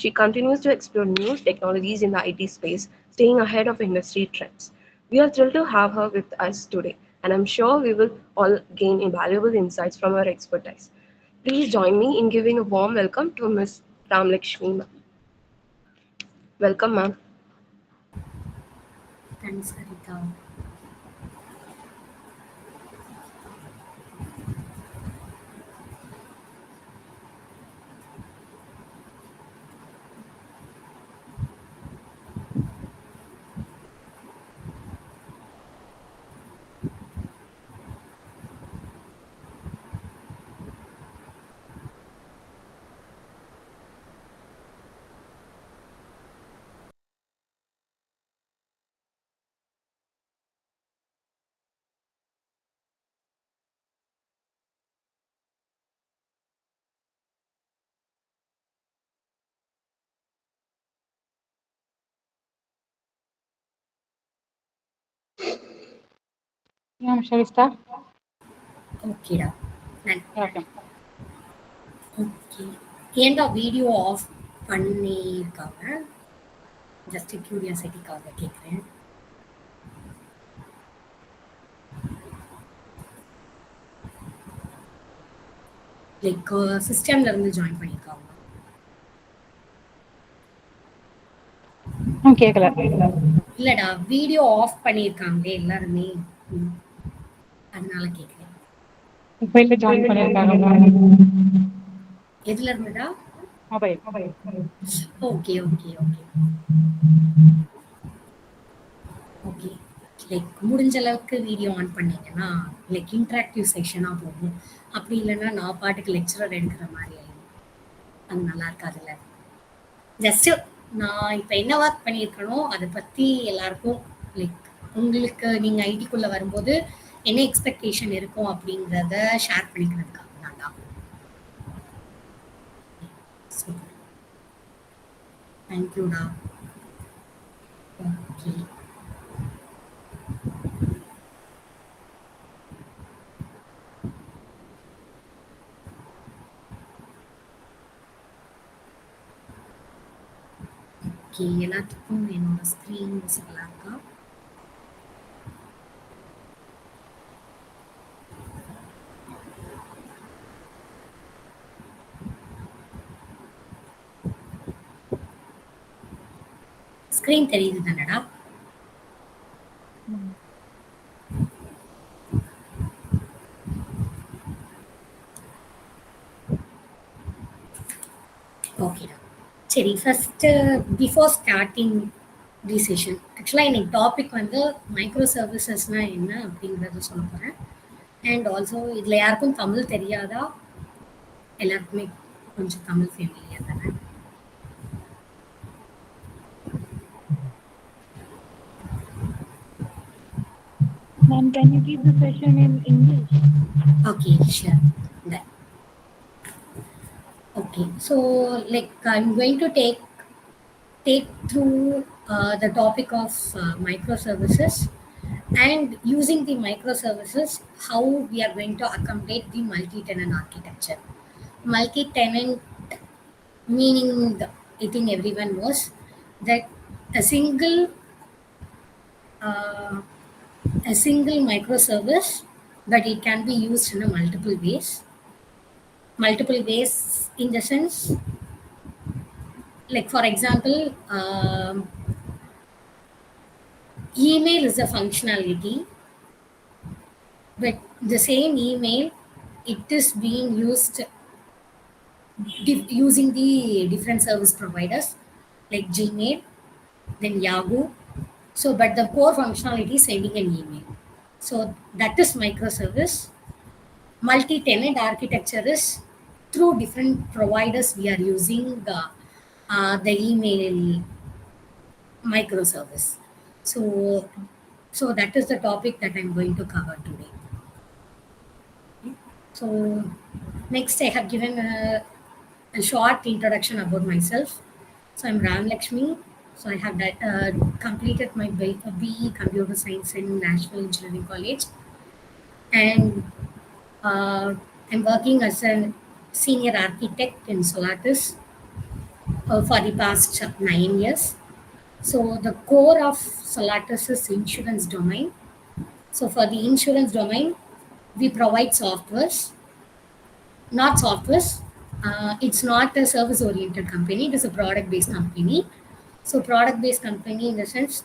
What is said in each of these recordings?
She continues to explore new technologies in the IT space, staying ahead of industry trends. We are thrilled to have her with us today, and I'm sure we will all gain invaluable insights from her expertise. Please join me in giving a warm welcome to Ms. Ramlakshmi, ma'am. Welcome, ma'am. Thanks, Harita. Yeah, shall we start? ஓகேடா. நான் Okay. Okay. ஏன்டா video of பண்ணியிருக்காங்க? Just கியூரியாசிட்டிக்காக கேட்குறேன். Like சிஸ்டம்ல இருந்து join பண்ணியிருக்காங்க. கேட்கல. இல்லடா, வீடியோ ஆஃப் பண்ணியிருக்காங்களே எல்லாருமே. ம், அதனால கேட்குறேன். இப்போ இல்லை ஜாயின் பண்ணியிருக்காங்க எதுல இருந்துடா? Mobile. Okay okay okay okay. Like முடிஞ்ச அளவுக்கு வீடியோ ஆன் பண்ணீங்கன்னா லைக் இன்ட்ராக்டிவ் செஷனாக போகும். அப்படி இல்லைன்னா நான் பாட்டுக்கு லெக்சரர் எடுக்கிற மாதிரி ஆயிடும். அது நல்லா இருக்காதுல்ல. ஜஸ்ட்டு நான் இப்போ என்ன ஒர்க் பண்ணியிருக்கனோ அதை பற்றி எல்லாருக்கும் லைக் உங்களுக்கு நீங்கள் ஐடிக்குள்ளே வரும்போது என்ன எக்ஸ்பெக்டேஷன் இருக்கும் அப்படிங்கிறத ஷேர் பண்ணிக்கிறதுக்காக தான்டா. சூப்பர், தேங்க்யூடா. ஓகே. ஓகே, எல்லாத்துக்கும் என்னோட ஸ்க்ரீன் விசிபிளாக இருக்கா? ஸ்க்ரீன் தெரியுது தானடா? ஓகேடா. சரி, first before starting the session ஆக்சுவலாக இன்னைக்கு டாபிக் வந்து மைக்ரோ சர்வீசஸ்னால் என்ன அப்படிங்கிறத சொல்ல போகிறேன். அண்ட் ஆல்சோ இதில் யாருக்கும் தமிழ் தெரியாதா? எல்லாருக்குமே கொஞ்சம் தமிழ் ஃபேமிலியாக தானே? Ma'am, can you give the session in English? Okay, sure. Done. Okay, so like I'm going to take through the topic of microservices, and using the microservices, how we are going to accommodate the multi-tenant architecture. Multi-tenant meaning, I think everyone knows that a single uh, a single microservice, but it can be used in a multiple ways. Multiple ways in the sense, like for example, email is a functionality, but the same email, it is being used using the different service providers like Gmail, then Yahoo. So, but the core functionality is sending an email. So that is microservice. Multi-tenant architecture is through different providers we are using the email microservice. So that is the topic that I'm going to cover today. So next I have given a short introduction about myself. So I'm Ram Lakshmi. So I have completed my BE Computer Science in National Engineering College, and I'm working as a senior architect in Solatis. for the past 9 years. So the core of Solatus is insurance domain. So for the insurance domain, we provide softwares, not softwares. It's not a service-oriented company. It is a product-based company. So product-based company in the sense,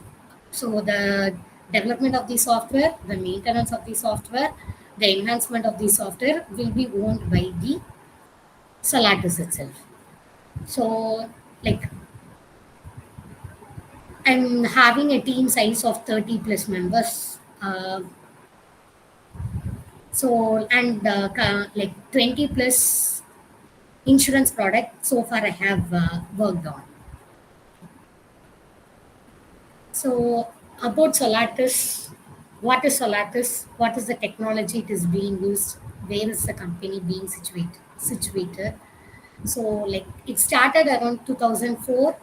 so the development of the software, the maintenance of the software, the enhancement of the software will be owned by the Solatus itself. So like and having a team size of 30 plus members. So and like 20 plus insurance product so far I have worked on. So about Solatus, what is Solatus? What is the technology it is being used? Where is the company being situated? So like it started around 2004.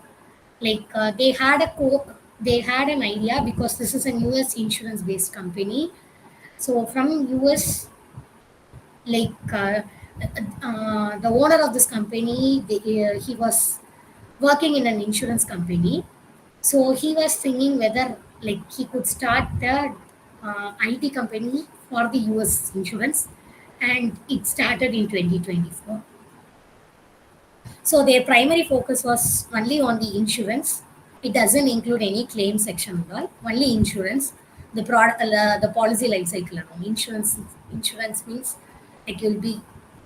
Like they had an idea because this is a US insurance based company. So from US, like the owner of this company, he was working in an insurance company. So he was thinking whether like he could start the IT company for the US insurance, and it started in 2024. So their primary focus was only on the insurance. It doesn't include any claim section at all. Only insurance. The product, the policy life cycle alone. Insurance means like you'll be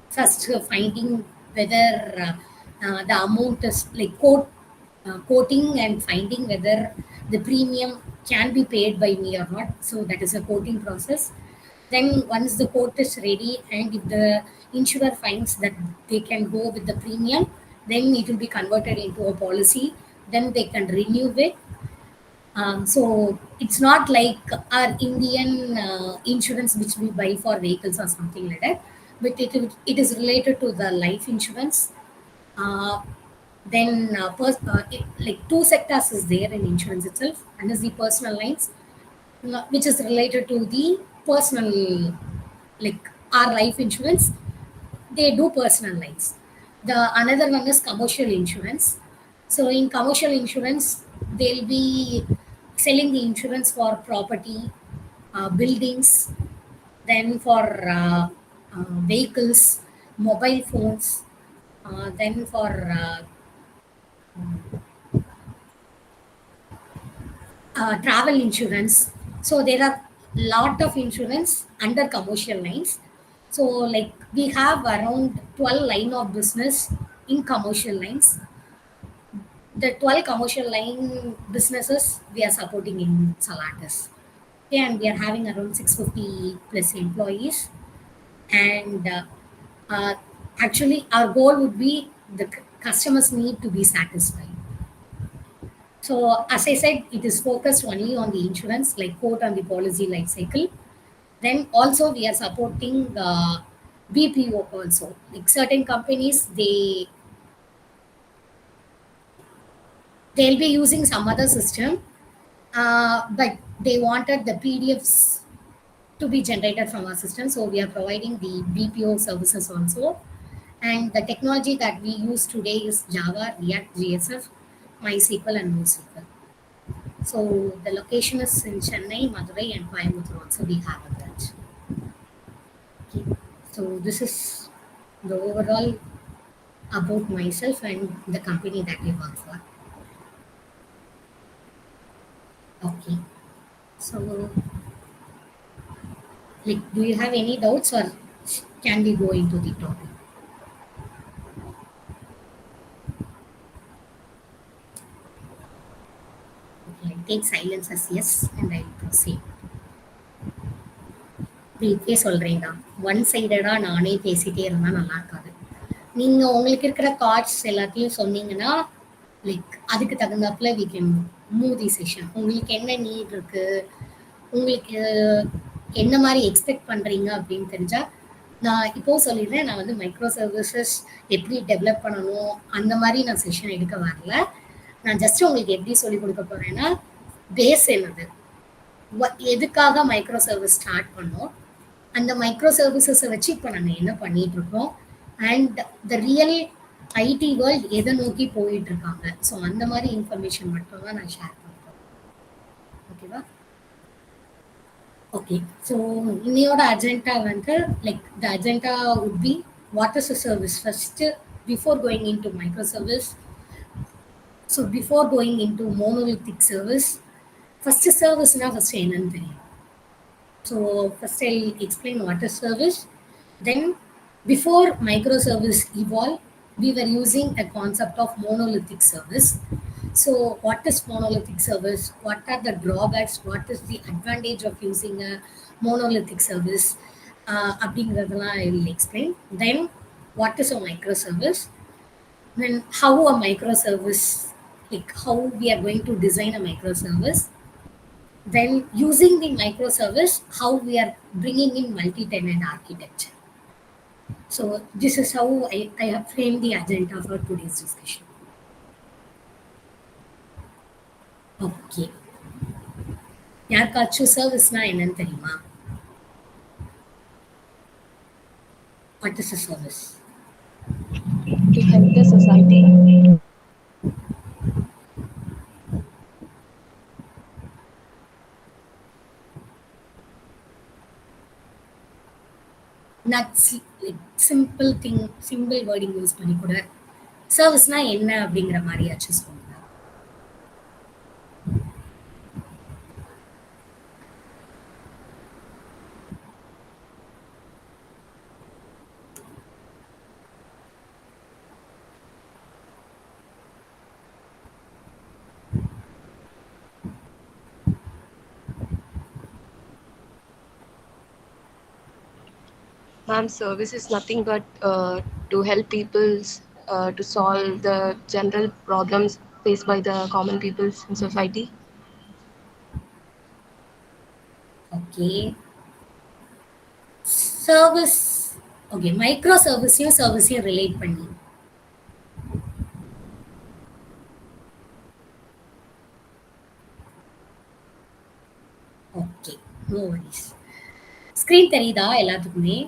first finding whether the amount is like quoting and finding whether the premium can be paid by me or not. So that is a quoting process. Then once the quote is ready and if the insurer finds that they can go with the premium, then it will be converted into a policy. Then they can renew it. So it's not like our Indian insurance which we buy for vehicles or something like that, but it is related to the life insurance. Uh, then like two sectors is there in insurance itself. One is the personal lines, which is related to the personal, like our life insurance. They do personal lines. The another one is commercial insurance. So in commercial insurance, they'll be selling the insurance for property, buildings, then for vehicles, mobile phones, then for travel insurance. So there are lot of insurance under commercial lines. So like we have around 12 line of business in commercial lines. The 12 commercial line businesses we are supporting in Salatus. Okay, and we are having around 650 plus employees. And uh, actually our goal would be the customers need to be satisfied. So as I said, it is focused only on the insurance, like quote on the policy life cycle. Then also we are supporting BPO also. Like certain companies, they'll be using some other system, but they wanted the PDFs to be generated from our system. So we are providing the BPO services also. And the technology that we use today is Java, React, JSF, MySQL, and NoSQL. So the location is in Chennai, Madurai, and Coimbatore. Also, we have a branch. Okay. So this is the overall about myself and the company that I work for. Okay. So, like, do you have any doubts, or can we go into the topic? Okay, I take silence as yes, and I'll proceed. இப்படியே சொல்கிறேன்டா, one சைடடாக நானே பேசிகிட்டே இருந்தால் நல்லா இருக்காது. நீங்கள் உங்களுக்கு இருக்கிற cards எல்லாத்தையும் சொன்னீங்கன்னா லைக் அதுக்கு தகுந்தாப்புல we can move the session. உங்களுக்கு என்ன நீட் இருக்குது, உங்களுக்கு என்ன மாதிரி எக்ஸ்பெக்ட் பண்ணுறீங்க அப்படின்னு தெரிஞ்சால் நான் இப்போது சொல்லிடுறேன். நான் வந்து மைக்ரோ சர்வீசஸ் எப்படி டெவலப் பண்ணணும் அந்த மாதிரி நான் செஷன் எடுக்க வரல. நான் ஜஸ்ட் உங்களுக்கு எப்படி சொல்லிக் கொடுக்க போகிறேன்னா பேஸ் என்னது, எதுக்காக மைக்ரோ சர்வீஸ் ஸ்டார்ட் பண்ணோம், அந்த மைக்ரோ சர்வீசஸை வச்சு இப்போ நாங்கள் என்ன பண்ணிகிட்ருக்கோம், and the real IT world எதை நோக்கி போயிட்டு இருக்காங்க. ஸோ அந்த மாதிரி இன்ஃபர்மேஷன் மட்டும் தான் நான் ஷேர் பண்ணுறேன். ஓகேவா? ஓகே. ஸோ இன்னையோட அஜெண்டா வந்து like the agenda would be what is a service first before going in to micro service. So before going in to monolithic service, first சர்வீஸ்னா ஃபர்ஸ்ட் என்னன்னு தெரியும். So first I'll explain what is service. Then before microservice evolved, we were using a concept of monolithic service. So what is monolithic service? What are the drawbacks? What is the advantage of using a monolithic service? அப்படிங்கிறதெல்லாம் I will explain. Then what is a microservice? Then how a microservice, like how we are going to design a microservice. Then using the microservice, how we are bringing in multi-tenant architecture. So this is how I have framed the agenda for today's discussion. Okay. யாருக்காச்சும் சர்வீஸ்னா என்னன்னு தெரியுமா? What is a service? To help the society. Nuts, like simple thing, simple wording use பண்ணி கூட சர்வீஸ்னா என்ன அப்படிங்கிற மாதிரியாச்சும் சொல்லுங்க. Ma'am, service is nothing but to help people to solve the general problems faced by the common people in society. Okay. Service, okay, micro சர்வீஸையும் relate பண்ணி. Okay, no worries. Screen தெரியுதா எல்லாத்துக்குமே?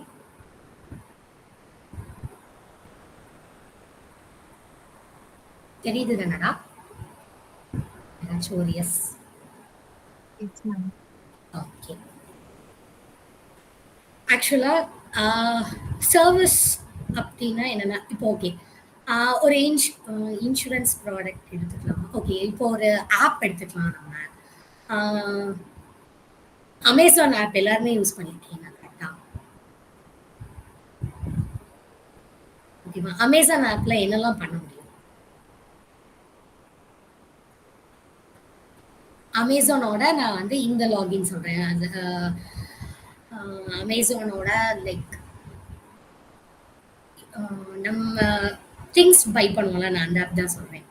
தெரியுது தானடா? ஏதாச்சும் ஒரு எஸ். ஓகே. ஆக்சுவலா service அப்படின்னா என்னன்னா, இப்போ ஓகே ஒரு இன்சூரன்ஸ் ப்ராடக்ட் எடுத்துக்கலாம். ஓகே, இப்போ ஒரு ஆப் எடுத்துக்கலாம். நம்ம அமேசான் ஆப் எல்லாருமே யூஸ் பண்ணிருக்கீங்க கரெக்டா? ஓகேவா? அமேசான் ஆப்ல என்னெல்லாம் பண்ண முடியும்? அமேசானோட நான் வந்து இந்த லாகின் சொல்றேன். அது அமேசானோட லைக் நம்ம திங்ஸ் பை பண்ணுவோம்ல, நான் அந்த ஆப் தான் சொல்றேன்.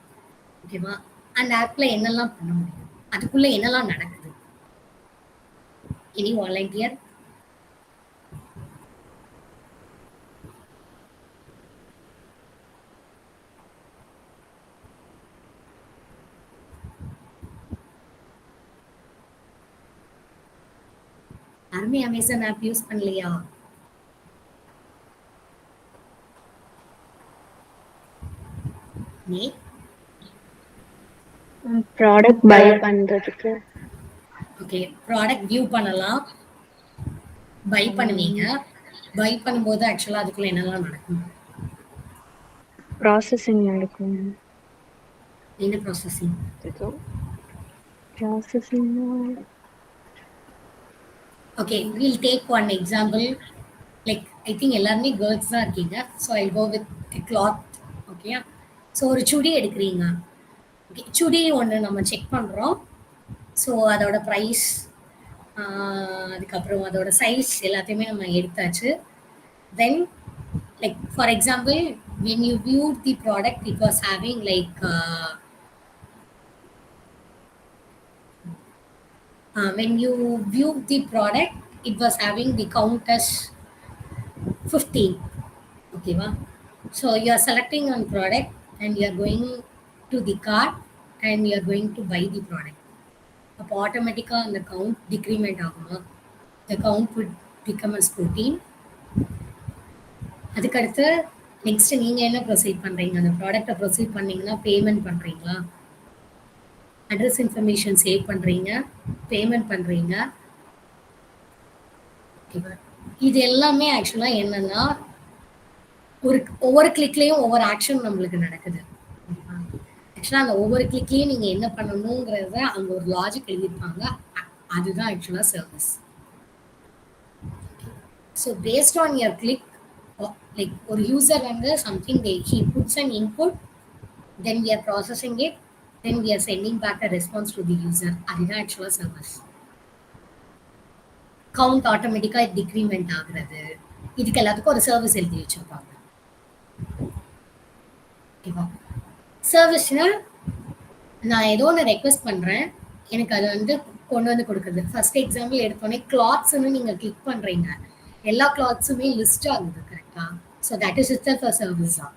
ஓகேவா? அந்த ஆப்ல என்னெல்லாம் பண்ண முடியும், அதுக்குள்ள என்னெல்லாம் நடக்குது? Any volunteer? யாருமே அமேசான் ஆப் யூஸ் பண்ணலையா? நீ ப்ராடக்ட் பை பண்றதுக்கு. ஓகே, ப்ராடக்ட் வியூ பண்ணலாம், பை பண்ணுவீங்க. பை பண்ணும்போது ஆக்சுவலா அதுக்குள்ள என்னெல்லாம் நடக்கும்? ப்ராசஸிங் நடக்கும். என்ன processing? Processing okay, will take one example. Like I think எல்லாருமே கேர்ள்ஸ் தான் இருக்கீங்க. So I go with cloth. Okay, so ஒரு சுடி எடுக்கிறீங்க. ஓகே, சுடி ஒன்று நம்ம செக் பண்ணுறோம். ஸோ அதோட ப்ரைஸ், அதுக்கப்புறம் அதோட சைஸ் எல்லாத்தையுமே நம்ம எடுத்தாச்சு. Then like for example, when you viewed the product, it was having like when you viewed the product, it was having the count as 15. Okay, va? So you are selecting on product and you are going to the cart and you are going to buy the product. அப்போ ஆட்டோமேட்டிக்காக அந்த count decrement ஆகுமா? the count would become as 14. அதுக்கடுத்து next நீங்க என்ன proceed பண்றீங்க? அந்த ப்ராடக்ட்ட proceed பண்ணீங்கன்னா பேமெண்ட் பண்றீங்களா? அட்ரஸ் இன்ஃபர்மேஷன் சேவ் பண்றீங்க, பேமெண்ட் பண்றீங்க. ஓகேவா? இது எல்லாமே ஆக்சுவலா என்னன்னா, ஒவ்வொரு கிளிக்லயும் ஒவ்வொரு ஆக்ஷன் நம்மளுக்கு நடக்குது. ஆக்சுவலா அந்த ஒவ்வொரு கிளிக்லயும் நீங்க என்ன பண்ணணுங்கிறத அங்க ஒரு லாஜிக் எழுதியிருப்பாங்க. அதுதான் actually service. So based on your click, like ஒரு யூசர் வந்து something he puts an input, then we are processing it, then we are sending back a response to the user. அதுதான் ஆக்சுவலா சர்வீஸ். கவுண்ட் ஆட்டோமேட்டிக்கா decrement ஆகுறது, இதுக்கு எல்லாத்துக்கும் ஒரு service எழுதி வச்சிருப்பாங்க. ஓகேவா? சர்வீஸ்னா நான் ஏதோ ஒன்று ரெக்வெஸ்ட் பண்றேன், எனக்கு அது வந்து கொண்டு வந்து கொடுக்குது. ஃபர்ஸ்ட் எக்ஸாம்பிள் எடுத்தோடனே கிளாத்ஸ்ன்னு நீங்க கிளிக் பண்றீங்க, எல்லா கிளாத்ஸுமே லிஸ்ட் ஆகுது கரெக்டா? So that is it's a service தான்.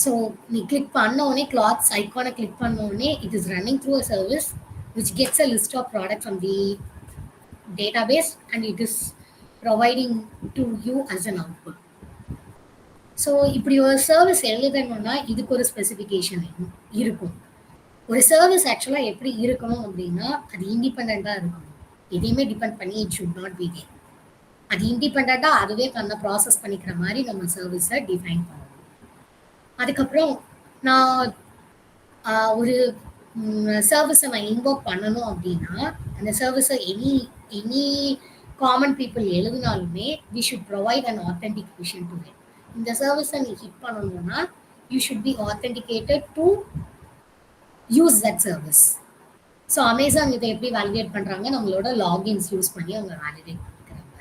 ஸோ நீ கிளிக் பண்ண உடனே கிளாத்ஸ் ஐக்கானை கிளிக் பண்ண உடனே it is running through a service which gets a list of product from the database and it is providing to you as an output. So இப்படி ஒரு service எழுதணும்னா இதுக்கு ஒரு ஸ்பெசிஃபிகேஷன் இருக்கும். ஒரு சர்வீஸ் ஆக்சுவலாக எப்படி இருக்கணும் அப்படின்னா அது இண்டிபெண்ட்டாக இருக்கணும். எதையுமே டிபெண்ட் பண்ணி it should not be there. அது இண்டிபெண்ட்டாக அதுவே தன்னை ப்ராசஸ் பண்ணிக்கிற மாதிரி நம்ம சர்வீஸை டிஃபைன் பண்ணணும். அதுக்கப்புறம் நான் ஒரு சர்வீஸை நான் இன்வோக் பண்ணணும் அப்படின்னா அந்த சர்வீஸை எனி காமன் பீப்புள் எழுதினாலுமே we should provide an authentication to it. இந்த சர்வீஸை நீ ஹிட் பண்ணணும்னா you should be authenticated to use that service. So Amazon இதை எப்படி வேலிடேட் பண்ணுறாங்க? நம்மளோட லாகின்ஸ் யூஸ் பண்ணி அவங்க வேலிடேட் பண்ணிக்கிறாங்க.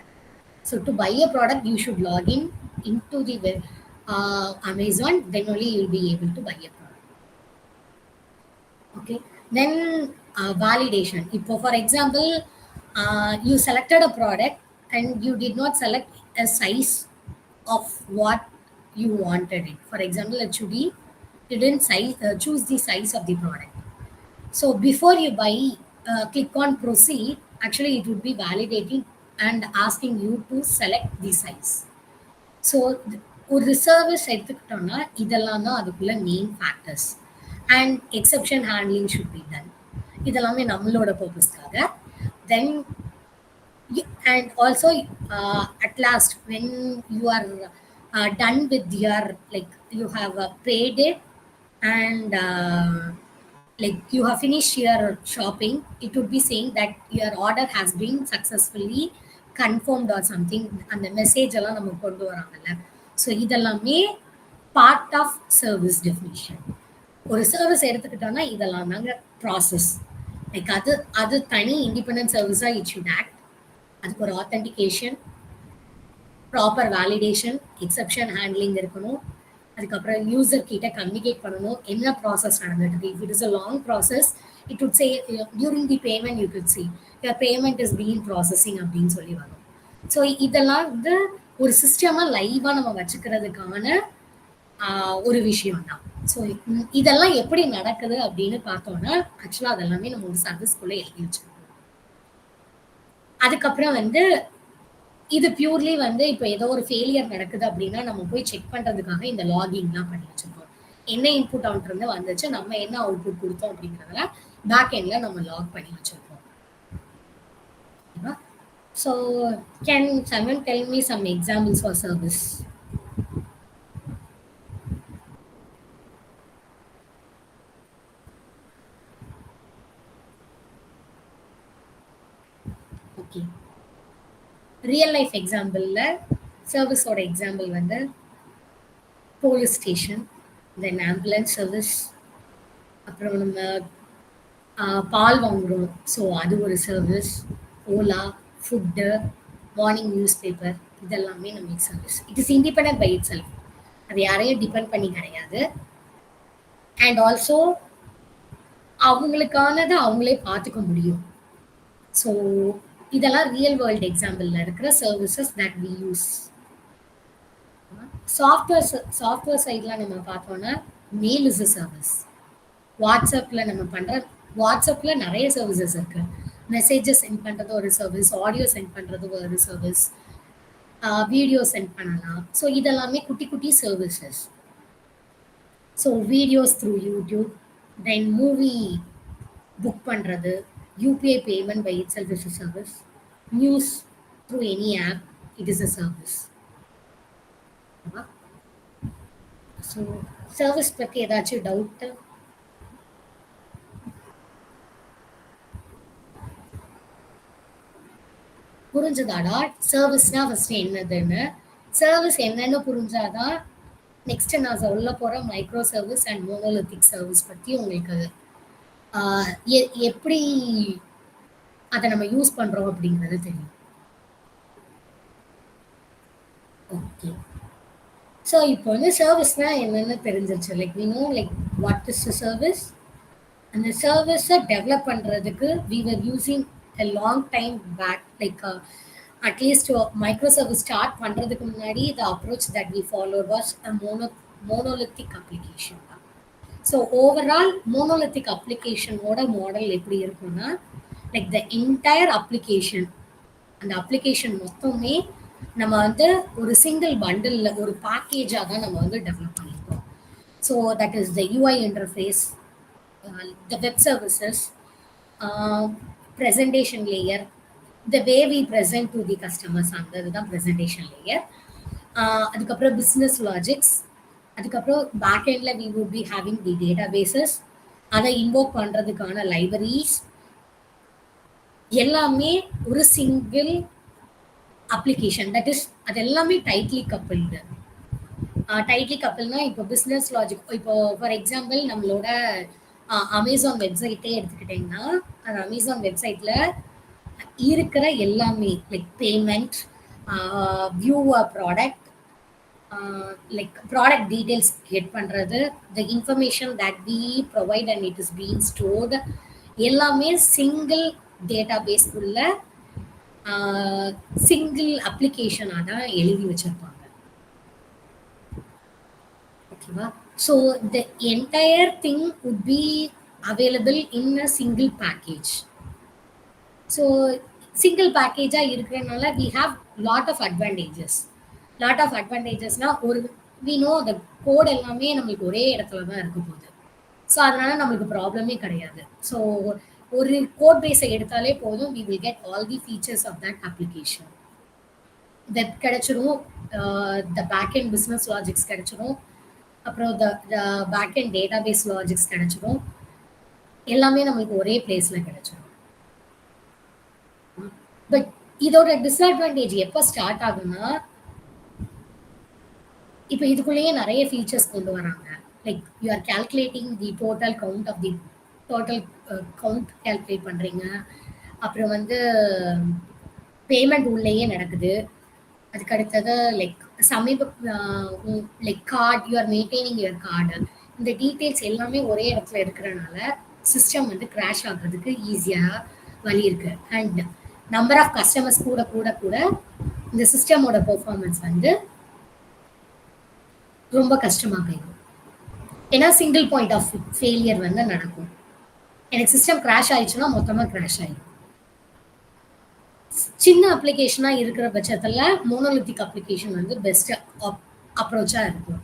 So to buy a product you should login in to the Amazon, then only you will be able to buy a product. Okay, then validation. If for example you selected a product and you did not select a size of what you wanted it. For example, a chudi, you didn't choose the size of the product. So before you buy, click on proceed, actually it would be validating and asking you to select the size. So ஒரு service எடுத்துக்கிட்டோம்னா இதெல்லாம் தான் அதுக்குள்ள main factors. And exception handling should be done. இதெல்லாமே நம்மளோட பர்பஸ்க்காக. Then and also at last when you are done with your like you have paid it and like you have finished your shopping, it would be saying that your order has been successfully confirmed or something. அந்த message எல்லாம் நம்ம கொண்டு வராங்கல்ல. So இதெல்லாமே part of service definition. ஒரு service எடுத்துக்கிட்டோம்னா இதெல்லாம் நாங்கள் ப்ராசஸ் லைக் அது தனி இண்டிபெண்டன்ட் சர்வீஸாக இட் ஷுட் ஆக்ட். அதுக்கு ஒரு authentication, proper validation, exception handling இருக்கணும். அதுக்கப்புறம் யூசர் கிட்ட கம்யூனிகேட் பண்ணணும் என்ன ப்ராசஸ் நடந்துட்டு. If it is a long process it would say during the payment you could see your payment is been processing அப்படின்னு சொல்லி வரும். ஸோ இதெல்லாம் வந்து ஒரு சிஸ்டமாக லைவாக நம்ம வச்சுக்கிறதுக்கான ஒரு விஷயம் தான். ஸோ இதெல்லாம் எப்படி நடக்குது அப்படின்னு பார்த்தோம்னா ஆக்சுவலாக அதெல்லாமே நம்ம ஒரு சர்வீஸ்குள்ளே எழுதி வச்சிருக்கோம். அதுக்கப்புறம் வந்து இது பியூர்லி வந்து இப்போ ஏதோ ஒரு ஃபெயிலியர் நடக்குது அப்படின்னா நம்ம போய் செக் பண்ணுறதுக்காக இந்த லாகின்லாம் பண்ணி வச்சிருக்கோம். என்ன இன்புட் அவுட் இருந்து வந்துச்சு, நம்ம என்ன அவுட்புட் கொடுத்தோம் அப்படிங்கிறதெல்லாம் பேக் எண்டில் நம்ம லாக் பண்ணி வச்சிருக்கோம். So can someone tell me some examples for service? Okay, real life எக்ஸாம்பிளில் சர்வீஸோட எக்ஸாம்பிள் வந்து police station, then ambulance service, அப்புறம் நம்ம பால் வாங்குகிறோம் ஸோ அது ஒரு service, Ola, food, morning news paper, இதெல்லாமே நம்ம service. It is independent by itself. அது யாரையும் டிபெண்ட் பண்ணி கிடையாது. அண்ட் ஆல்சோ அவங்களுக்கானதை அவங்களே பார்த்துக்க முடியும். ஸோ இதெல்லாம் ரியல் வேர்ல்டு எக்ஸாம்பிளில் இருக்கிற services that we use. Software சைடில் நம்ம பார்த்தோன்னா மெயில் இஸ் அ சர்வீஸ். வாட்ஸ்அப்பில் நம்ம பண்ணுற வாட்ஸ்அப்பில் நிறைய சர்வீசஸ் இருக்குது. மெசேஜஸ் சென்ட் பண்ணுறது ஒரு சர்வீஸ், ஆடியோ சென்ட் பண்ணுறது ஒரு சர்வீஸ், வீடியோ சென்ட் பண்ணலாம். ஸோ இதெல்லாமே குட்டி குட்டி services. So videos through YouTube, then movie book பண்ணுறது, UPI payment by itself is a service, news through any app, it is a service. So service பற்றி ஏதாச்சும் doubt? புரிஞ்சுதாடா சர்வீஸ்னா first என்னதுன்னு? சர்வீஸ் என்னன்னு புரிஞ்சாதான் நெக்ஸ்ட் நான் சொல்ல போற micro service and monolithic service பத்தி உங்களுக்கு எப்படி அதை நம்ம யூஸ் பண்றோம் அப்படிங்கிறது தெரியும். ஓகே, ஸோ இப்போ வந்து சர்வீஸ்னா என்னன்னு தெரிஞ்சிருச்சு. Like we know like what is the service. அந்த சர்வீஸை டெவலப் பண்ணுறதுக்கு we were using a long time back, like at least micro service start பண்றதுக்கு முன்னாடி the approach that we followed was a monolithic application. So overall monolithic application ஓட model எப்படி இருக்கும்னா, like the entire application, அந்த application மொத்தமே நம்ம வந்து ஒரு சிங்கிள் பண்டில் ஒரு பேக்கேஜாக தான் நம்ம வந்து டெவலப் பண்ணியிருக்கோம். So that is the UI interface, the web services, presentation layer, the way we present to the customers, அதுதான் presentation layer. அதுக்கப்புறம் business logics, அதுக்கப்புறம் back endல we would be having the databases, அதை invoke பண்றதுக்கான libraries, எல்லாமே ஒரு single application. That is அது எல்லாமே tightly coupled. Tightly கப்பிள்னா இப்போ பிஸ்னஸ் லாஜிக், இப்போ ஃபார் எக்ஸாம்பிள் நம்மளோட அமேசான் வெப்சைட்டே எடுத்துக்கிட்டிங்கன்னா, அந்த அமேசான் வெப்சைட்டில் இருக்கிற எல்லாமே like payment, view a product, like product details get பண்ணுறது, the information that we provide and it is being stored, எல்லாமே சிங்கிள் டேட்டா பேஸ் உள்ள சிங்கிள் அப்ளிகேஷனாக தான் எழுதி வச்சுருப்பாங்க. ஓகேவா? So the entire thing would be available in a single package. So single package இருக்கிறதுனால we have lot of advantages. Lot of advantages na ஒரு we know the code எல்லாமே நம்மளுக்கு ஒரே இடத்துல தான் இருக்க போகுது. ஸோ அதனால நம்மளுக்கு ப்ராப்ளமே கிடையாது. ஸோ ஒரு கோட் பேஸை எடுத்தாலே போதும், we will get all the features of that application. Web கிடைச்சிரும், the backend business logics கிடைச்சிரும், அப்புறம் the backend database logics கிடைச்சிரும், எல்லாமே நம்மளுக்கு ஒரே பிளேஸில் கிடைச்சிரும். பட் இதோட டிஸ்அட்வான்டேஜ் எப்போ ஸ்டார்ட் ஆகும்னா, இப்போ இதுக்குள்ளேயே நிறைய ஃபீச்சர்ஸ் கொண்டு வராங்க. Like you are calculating the total count of the total count calculate பண்ணுறீங்க. அப்புறம் வந்து பேமெண்ட் உள்ளேயே நடக்குது. அதுக்கு அடுத்தது like like card, you are maintaining your card, இந்த டீட்டெயில்ஸ் எல்லாமே ஒரே இடத்துல இருக்கிறனால சிஸ்டம் வந்து கிராஷ் ஆகுறதுக்கு ஈஸியாக வழி இருக்குது. அண்ட் நம்பர் ஆஃப் கஸ்டமர்ஸ் கூட கூட கூட இந்த சிஸ்டமோட பெர்ஃபார்மன்ஸ் வந்து ரொம்ப கஷ்டமாகிடும். ஏன்னா சிங்கிள் பாயிண்ட் ஆஃப் ஃபெயிலியர் வந்து நடக்கும். எனக்கு சிஸ்டம் கிராஷ் ஆயிடுச்சுன்னா மொத்தமாக கிராஷ் ஆகிடும். சின்ன அப்ளிகேஷனாக இருக்கிற பட்சத்தில் மோனோலித்திக் அப்ளிகேஷன் வந்து பெஸ்ட் அப்ரோச்சாக இருக்கும்.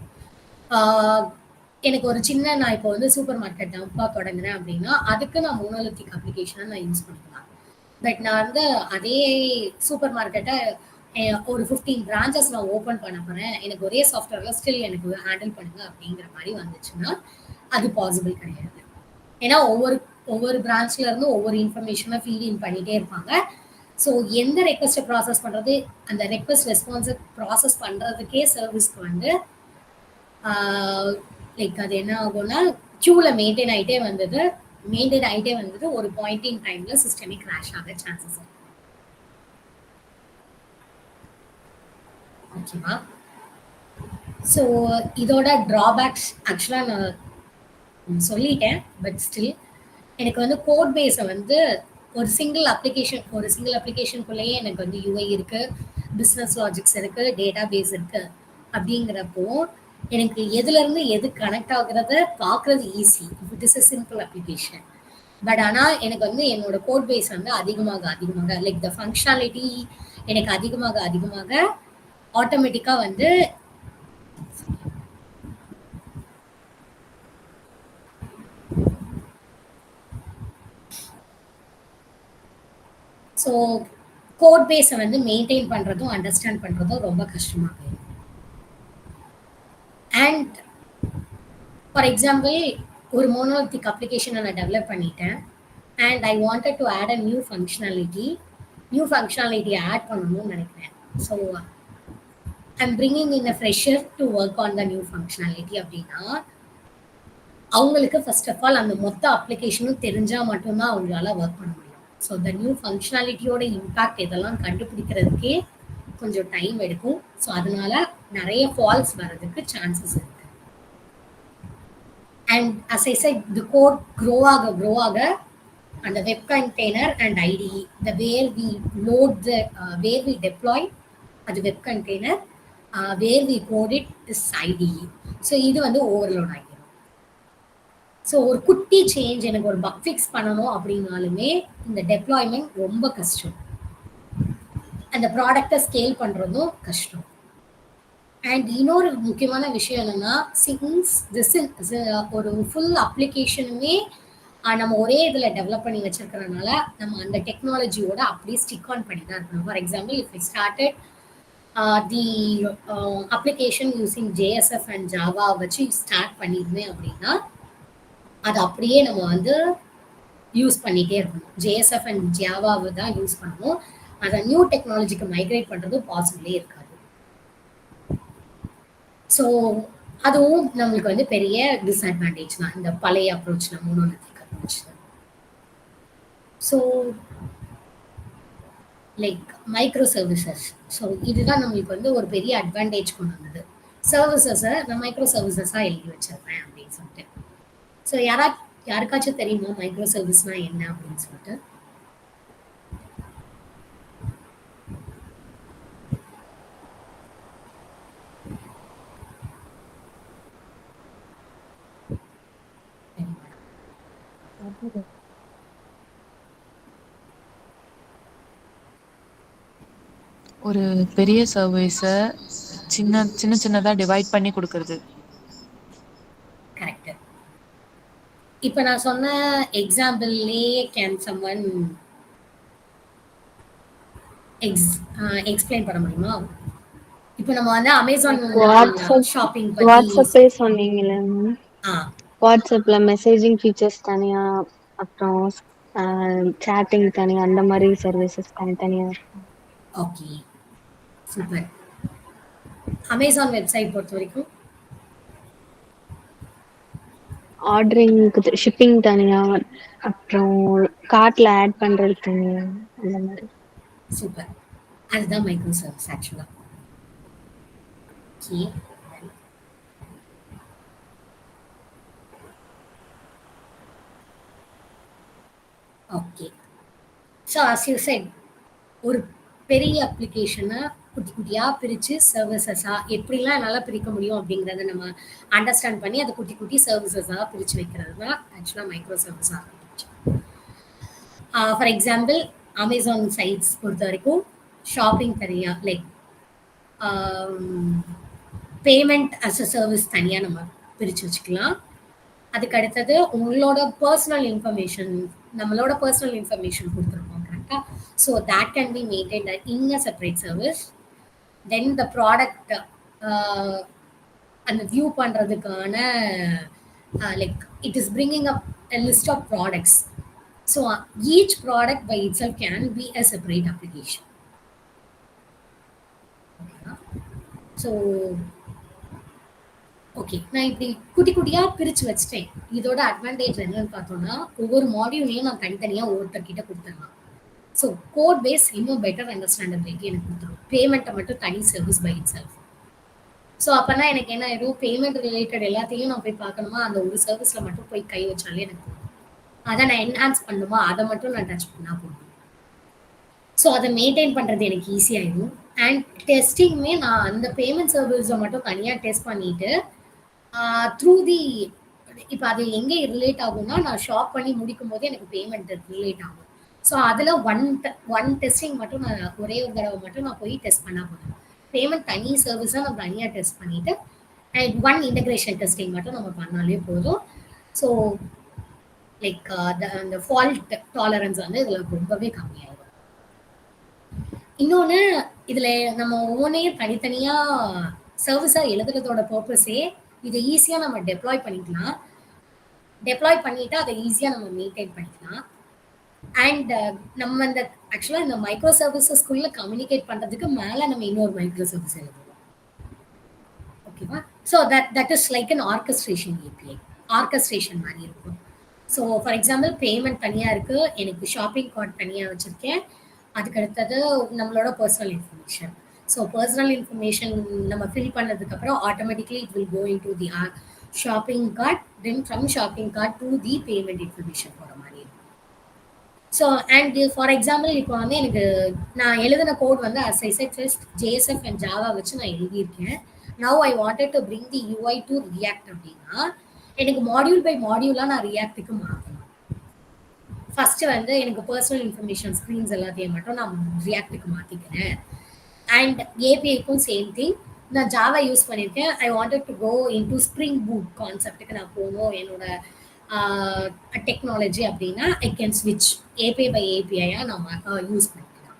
எனக்கு ஒரு சின்ன, நான் இப்போ வந்து சூப்பர் மார்க்கெட் டம்பா தொடங்குறேன் அப்படின்னா அதுக்கு நான் மோனோலித்திக் அப்ளிகேஷனை நான் யூஸ் பண்ணிக்கலாம். பட் நான் வந்து அதே சூப்பர் மார்க்கெட்டை ஒரு 15 பிரான்ச்சஸ் நான் ஓப்பன் பண்ண போகிறேன், எனக்கு ஒரே சாஃப்ட்வேரில் ஸ்டில் எனக்கு ஹேண்டில் பண்ணுங்க அப்படிங்கிற மாதிரி வந்துச்சுன்னா அது பாசிபிள் கிடையாது. ஏன்னா ஒவ்வொரு பிரான்ச்ல இருந்து ஒவ்வொரு இன்ஃபர்மேஷனை ஃபீட் இன் பண்ணிகிட்டே இருப்பாங்க. ஸோ எந்த ரெக்வஸ்ட்டை ப்ராசஸ் பண்ணுறது, அந்த ரெக்வஸ்ட் ரெஸ்பான்ஸை ப்ராசஸ் பண்ணுறதுக்கே சர்வீஸ்க்கு வந்து லைக் அது என்ன ஆகும்னா க்யூவில் மெயின்டைன் ஆகிட்டே வந்தது ஒரு பாயிண்டிங் டைமில் சிஸ்டமே கிராஷ் ஆக சான்சஸ் இருக்கு. ஓகேவா? ஸோ இதோட ட்ராபேக்ஸ் ஆக்சுவலாக நான் சொல்லிட்டேன். பட் ஸ்டில் எனக்கு வந்து கோட் பேஸை வந்து ஒரு சிங்கிள் அப்ளிகேஷனுக்குள்ளேயே எனக்கு வந்து யூஐ இருக்குது, பிஸ்னஸ் லாஜிக்ஸ் இருக்குது, டேட்டா பேஸ் இருக்குது. அப்படிங்கிறப்போ எனக்கு எதுலேருந்து எது கனெக்ட் ஆகுறத பார்க்குறது easy it is a simple application. But ஆனால் எனக்கு வந்து என்னோட கோட் பேஸ் வந்து அதிகமாக லைக் த ஃபங்க்ஷனாலிட்டி எனக்கு அதிகமாக ஆட்டோமேட்டிக்கா வந்து ஸோ கோட் பேஸை வந்து மெயின்டைன் பண்றதும் அண்டர்ஸ்டாண்ட் பண்றதும் ரொம்ப கஷ்டமா போயிடும். அண்ட் ஃபார் எக்ஸாம்பிள் ஒரு மோனோலித்திக் அப்ளிகேஷனை நான் டெவலப் பண்ணிட்டேன் and I wanted to add a new functionality add பண்ணணும்னு நினைக்கிறேன். So I'm bringing in a fresher to work on the new functionality அப்படின்னா அவங்களுக்கு ஃபர்ஸ்ட் ஆஃப் ஆல் அந்த மொத்த அப்ளிகேஷனும் தெரிஞ்சா மட்டும்தான் அவங்களால ஒர்க் பண்ண முடியும். ஸோ த நியூ ஃபங்க்ஷனாலிட்டியோட இம்பேக்ட் இதெல்லாம் கண்டுபிடிக்கிறதுக்கே கொஞ்சம் டைம் எடுக்கும். ஸோ அதனால நிறைய ஃபால்ஸ் வர்றதுக்கு சான்சஸ் இருக்கு. And as I said, the code grow ஆக அந்த web container and IDE, the where we load the where we deploy அது web container, where we code it is IDE. So இது வந்து overload ஆகிடும். So ஒரு குட்டி change எனக்கு ஒரு பக் ஃபிக்ஸ் பண்ணணும் அப்படின்னாலுமே இந்த டெப்ளாய்மெண்ட் ரொம்ப கஷ்டம். அந்த ப்ராடக்டை ஸ்கேல் பண்ணுறதும் கஷ்டம். அண்ட் இன்னொரு முக்கியமான விஷயம் என்னன்னா, சின்ஸ் திஸ் ஒரு ஃபுல் அப்ளிகேஷனுமே நம்ம ஒரே இதில் டெவலப் பண்ணி வச்சிருக்கிறதுனால நம்ம அந்த டெக்னாலஜியோட அப்படியே ஸ்டிக் ஆன் பண்ணி தான் இருக்கணும். For example, if I started the application using JSF and Java வச்சு ஸ்டார்ட் பண்ணியிருந்தேன் அப்படின்னா அது அப்படியே நம்ம வந்து யூஸ் பண்ணிகிட்டே இருக்கணும். JSF அண்ட் ஜாவாவை தான் யூஸ் பண்ணணும். அதை நியூ டெக்னாலஜிக்கு மைக்ரேட் பண்ணுறது பாசிபிளே இருக்காது. ஸோ அதுவும் நம்மளுக்கு வந்து பெரிய டிஸ்அட்வான்டேஜ் தான் இந்த பழைய அப்ரோச்சில், மோனோலித்திக் அப்ரோச்சில். So like micro services, so இதுதான் நம்மளுக்கு வந்து ஒரு பெரிய அட்வான்டேஜ் கொண்டு வந்தது. சர்வீசஸை நான் மைக்ரோ சர்வீசஸாக எழுதி வச்சிருப்பேன் அப்படின்னு சொல்லிட்டு. ஸோ யாருக்காச்சும் தெரியுமா மைக்ரோ சர்வீஸ்னா என்ன அப்படின்னு சொல்லிட்டு? ஒரு பெரிய சர்வீஸை சின்னதா டிவைட் பண்ணி கொடுக்கறது. கரெக்ட். இப்போ நான் சொன்ன எக்ஸாம்பிள்லேயே கேன் சம்ஒன் எக்ஸ்பிளைன் பண்ண முடியுமா? இப்போ நம்ம வந்து அமேசான் ஷாப்பிங் வாட்ஸ்அப்பே சொன்னீங்களே மேம், வாட்ஸ்அப்ல மெசேஜிங் ஃபீச்சர்ஸ் தனியா, அப்புறம் சாட்டிங் தனியா, அந்த மாதிரி சர்வீசஸ் தனித்தனியா இருக்கும். Okay, super. அமேசான் வெப்சைட் பொறுத்த வரைக்கும் ஆர்டரிங்க்கு ஷிப்பிங் தனியா, அப்புறம் கார்ட்ல ஆட் பண்றது தனியா, அந்த மாதிரி. சூப்பர். அதுதான் மைக்ரோ சர்வீஸ் ஆக்சுவலா. Okay, okay. So as you said, ஒரு பெரிய அப்ளிகேஷனை குட்டி குட்டியாக பிரித்து சர்வீசஸாக எப்படிலாம் என்னால் பிரிக்க முடியும் அப்படிங்கிறத நம்ம அண்டர்ஸ்டாண்ட் பண்ணி அதை குட்டி குட்டி சர்வீசஸாக பிரித்து வைக்கிறது தான் ஆக்சுவலாக மைக்ரோ சர்வீஸாக இருந்துச்சு. ஃபார் எக்ஸாம்பிள், அமேசான் சைட்ஸ் பொறுத்த வரைக்கும் ஷாப்பிங் தனியாக, like payment as a service தனியாக நம்ம பிரித்து வச்சுக்கலாம். அதுக்கு அடுத்தது உங்களோட பர்சனல் இன்ஃபர்மேஷன், நம்மளோட பர்சனல் இன்ஃபர்மேஷன் கொடுத்துருக்கோம் கரெக்டாக. So that can be maintained in a separate service. Then the product அந்த வியூ பண்ணுறதுக்கான like it is bringing up a list of products. So each product by itself can be a separate application. So okay, நான் இப்படி குட்டி குட்டியாக பிரித்து வச்சுட்டேன். இதோட advantage என்னன்னு பார்த்தோம்னா, ஒவ்வொரு மாடியூலையும் நான் தனித்தனியாக ஒவ்வொருத்தர்கிட்ட கொடுத்துடலாம். ஸோ கோட் பேஸ் இன்னும் பெட்டர் அண்டர்ஸ்டாண்டபிலிட்டி எனக்கு கொடுத்துரும். பேமெண்ட்டை மட்டும் தனி service by itself. So அப்போனா எனக்கு என்ன ஆயிடும், பேமெண்ட் ரிலேட்டட் எல்லாத்தையும் நான் போய் பார்க்கணுமா, அந்த ஒரு சர்வீஸில் மட்டும் போய் கை வச்சாலே எனக்கு போதும். அதை நான் என்ஹான்ஸ் பண்ணுமா, அதை மட்டும் நான் டச் பண்ணால் போதும். ஸோ அதை மெயின்டைன் பண்ணுறது எனக்கு ஈஸியாகிடும். அண்ட் டெஸ்டிங்குமே நான் அந்த பேமெண்ட் சர்வீஸை மட்டும் தனியாக டெஸ்ட் பண்ணிவிட்டு த்ரூ தி இப்போ அது எங்கே ரிலேட் ஆகும்னா, நான் ஷாப் பண்ணி முடிக்கும் போது எனக்கு பேமெண்ட் ரிலேட் ஆகும். ஸோ அதில் ஒன் டெஸ்டிங் மட்டும் நான் ஒரே ஒரு தடவை மட்டும் நான் போய் டெஸ்ட் பண்ணால் போதும். பேமெண்ட் தனி சர்வீஸாக நம்ம தனியாக டெஸ்ட் பண்ணிட்டு அண்ட் ஒன் இன்டகிரேஷன் டெஸ்டிங் மட்டும் நம்ம பண்ணாலே போதும். ஸோ லைக் அந்த ஃபால்ட் டாலரன்ஸ் வந்து இதில் ரொம்பவே கம்மியாயிடும். இன்னொன்று இதில் நம்ம ஒவ்வொன்றையும் தனித்தனியாக சர்வீஸாக எழுதுறதோட பர்பஸே இதை ஈஸியாக நம்ம டெப்ளாய் பண்ணிக்கலாம். டெப்ளாய் பண்ணிவிட்டு அதை ஈஸியாக நம்ம மெயின்டைன் பண்ணிக்கலாம். அண்ட் நம்ம இந்த ஆக்சுவலாக இந்த மைக்ரோ சர்வீசஸ்குள்ளே கம்யூனிகேட் பண்ணுறதுக்கு மேலே நம்ம இன்னொரு மைக்ரோ சர்வீஸ் எழுதுவோம். ஓகேவா? So that is like an orchestration API. Orchestration மாதிரி இருக்கும். ஸோ ஃபார் எக்ஸாம்பிள் பேமெண்ட் தனியாக இருக்குது, எனக்கு ஷாப்பிங் கார்ட் தனியாக வச்சுருக்கேன், அதுக்கு அடுத்தது நம்மளோட personal information. So personal information நம்ம ஃபில் பண்ணதுக்கப்புறம் automatically it will go in to the shopping cart, then from shopping cart to the payment information போகிற மாதிரி இருக்கும். ஸோ அண்ட் ஃபார் எக்ஸாம்பிள் இப்போ வந்து எனக்கு நான் எழுதின கோட் வந்து as I said first JSF and Java வச்சு நான் எழுதியிருக்கேன். now I wanted to bring the UI to React அப்படின்னா எனக்கு மாடியூல் பை மாடியூலாக நான் ரியாக்டுக்கு மாற்றணும். ஃபர்ஸ்ட் வந்து எனக்கு பர்சனல் இன்ஃபர்மேஷன் ஸ்க்ரீன்ஸ் எல்லாத்தையும் மட்டும் நான் ரியாக்டுக்கு மாற்றிக்கிறேன். அண்ட் ஏபிஐக்கும் சேம் திங். நான் ஜாவா யூஸ் பண்ணியிருக்கேன். I wanted to go into spring boot கான்செப்டுக்கு நான் போகணும் என்னோட டெக்னாலஜி அப்படின்னா ஐ கேன் ஸ்விட்ச் ஏபிஐ பை ஏபிஐயாக நம்ம யூஸ் பண்ணிக்கலாம்.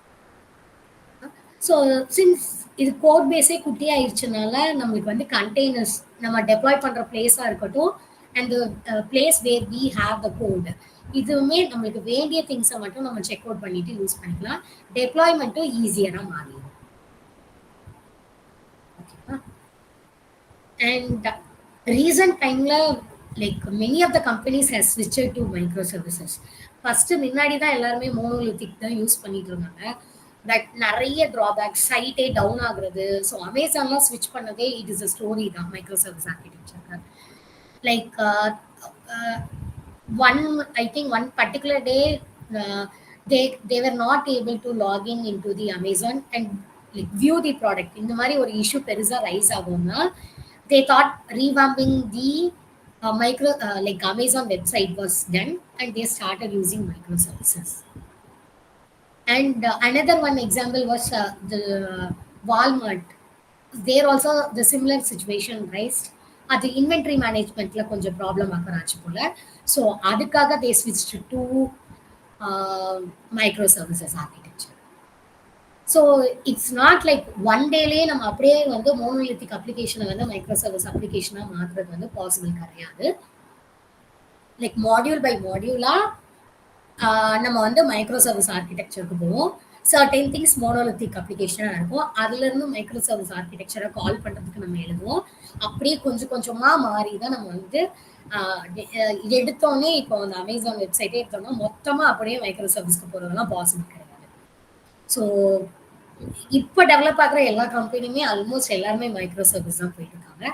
ஸோ சின்ஸ் இது கோட் பேஸே குட்டி ஆயிடுச்சுனால நம்மளுக்கு வந்து கண்டெய்னர்ஸ் நம்ம டெப்ளாய் பண்ணுற பிளேஸாக இருக்கட்டும் and place where we have the code இதுவுமே நம்மளுக்கு வேண்டிய திங்ஸை மட்டும் நம்ம செக் அவுட் பண்ணிட்டு யூஸ் பண்ணிக்கலாம். டெப்ளாய்மெண்ட்டும் ஈஸியராக மாறிடும். ஓகேவா? அண்ட் ரீசன்ட் டைம்ல like many of the companies has switched to micro services. First முன்னாடி தான் எல்லாருமே மோனோலித்திக் தான் யூஸ் பண்ணிட்டு இருந்தாங்க. பட் நிறைய ட்ராபேக்ஸ், சைட்டே டவுன் ஆகுறது. ஸோ அமேசான்லாம் ஸ்விட்ச் பண்ணதே இட் இஸ் அ ஸ்டோரி தான் மைக்ரோ சர்வீஸ் ஆர்கிடெக்சருக்கு. Like one particular day they were not able to log into the Amazon and like view the product. இந்த மாதிரி ஒரு இஷ்யூ பெருசா ரைஸ் ஆகும்னா they thought revamping the like Amazon website was done and they started using microservices. And another one example was the Walmart. There also the similar situation raised. அது inventory மேனேஜ்மெண்ட்ல கொஞ்சம் problem ஆகராச்சு போல. So அதுக்காக they ஸ்விட்ச் to micro services architecture. So it's not like one டேலேயே நம்ம அப்படியே வந்து மோனோலித்திக் அப்ளிகேஷனை வந்து மைக்ரோ சர்வீஸ் அப்ளிகேஷனாக மாற்றுறது வந்து பாசிபிள் கிடையாது. லைக் மாடியூல் பை மாடியூலாக நம்ம வந்து மைக்ரோ சர்வீஸ் ஆர்கிடெக்சருக்கு போவோம். சர்டைன் திங்ஸ் மோனோலித்திக் அப்ளிகேஷனாக இருக்கும். அதுலேருந்து மைக்ரோ சர்வீஸ் ஆர்கிடெக்சரை கால் பண்ணுறதுக்கு நம்ம எழுதுவோம். அப்படியே கொஞ்சம் கொஞ்சமாக மாறி தான் நம்ம வந்து இது எடுத்தோன்னே இப்போ அந்த அமேசான் வெப்சைட்டே எடுத்தோம்னா மொத்தமாக அப்படியே மைக்ரோ சர்வீஸ்க்கு போகிறதெல்லாம் பாசிபிள் கிடையாது. ஸோ இப்போ டெவலப் ஆகிற எல்லா கம்பெனியுமே ஆல்மோஸ்ட் எல்லாருமே மைக்ரோ சர்வீஸ் தான் போயிட்டு இருக்காங்க.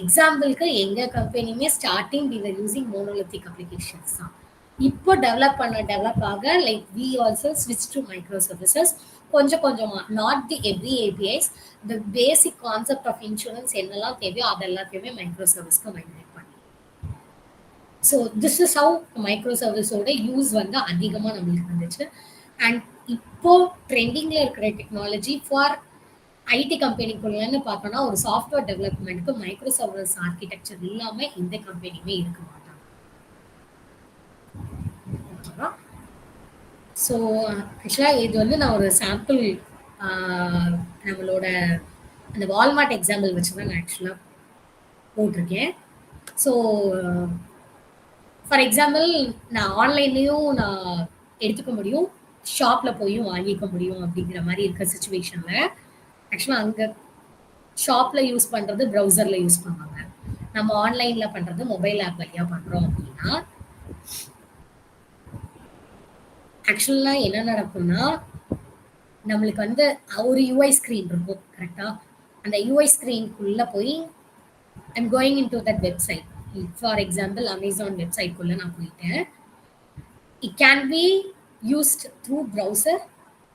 எக்ஸாம்பிளுக்கு எங்கள் கம்பெனியுமே starting we are using monolithic applications தான். இப்போ டெவலப் ஆக லைக் வி ஆல்சோ ஸ்விட்ச் டு மைக்ரோ சர்வீசஸ் கொஞ்சம் கொஞ்சமாக. Not the every APIs, the basic concept of insurance என்னெல்லாம் தேவையோ அது எல்லாத்தையுமே மைக்ரோ சர்வீஸ்க்கு மைக்ரேட் பண்ணி. So this is how micro சர்வீஸோட யூஸ் வந்து அதிகமாக நம்மளுக்கு வந்துச்சு. அண்ட் இப்போ ட்ரெண்டிங்கில் இருக்கிற டெக்னாலஜி ஃபார் ஐடி கம்பெனிக்குள்ளன்னு பார்த்தோம்னா ஒரு சாஃப்ட்வேர் டெவலப்மெண்ட்டுக்கு மைக்ரோ சர்வீஸ் ஆர்கிடெக்சர் இல்லாமல் எந்த கம்பெனியுமே இருக்க மாட்டாங்க. ஸோ ஆக்சுவலாக இது வந்து நான் ஒரு சாம்பிள் நம்மளோட அந்த வால்மார்ட் எக்ஸாம்பிள் வச்சு தான் நான் ஆக்சுவலாக போட்டிருக்கேன். ஸோ ஃபார் எக்ஸாம்பிள் நான் ஆன்லைன்லேயும் நான் எடுத்துக்க முடியும், ஷாப்பில் போயும் வாங்கிக்க முடியும் அப்படிங்கிற மாதிரி இருக்க சுச்சுவேஷனில் ஆக்சுவலாக அங்கே ஷாப்பில் யூஸ் பண்ணுறது ப்ரௌசரில் யூஸ் பண்ணுவாங்க, நம்ம ஆன்லைனில் பண்ணுறது மொபைல் ஆப் வழியாக பண்ணுறோம் அப்படின்னா ஆக்சுவலாக என்ன நடக்கும்னா நம்மளுக்கு வந்து ஒரு யூஐ ஸ்க்ரீன் இருக்கும் கரெக்டாக. அந்த யூஐ ஸ்க்ரீனுக்குள்ளே போய் I'm going in to that website. For example Amazon வெப்சைட்குள்ளே நான் போயிட்டேன். It can be used through browser,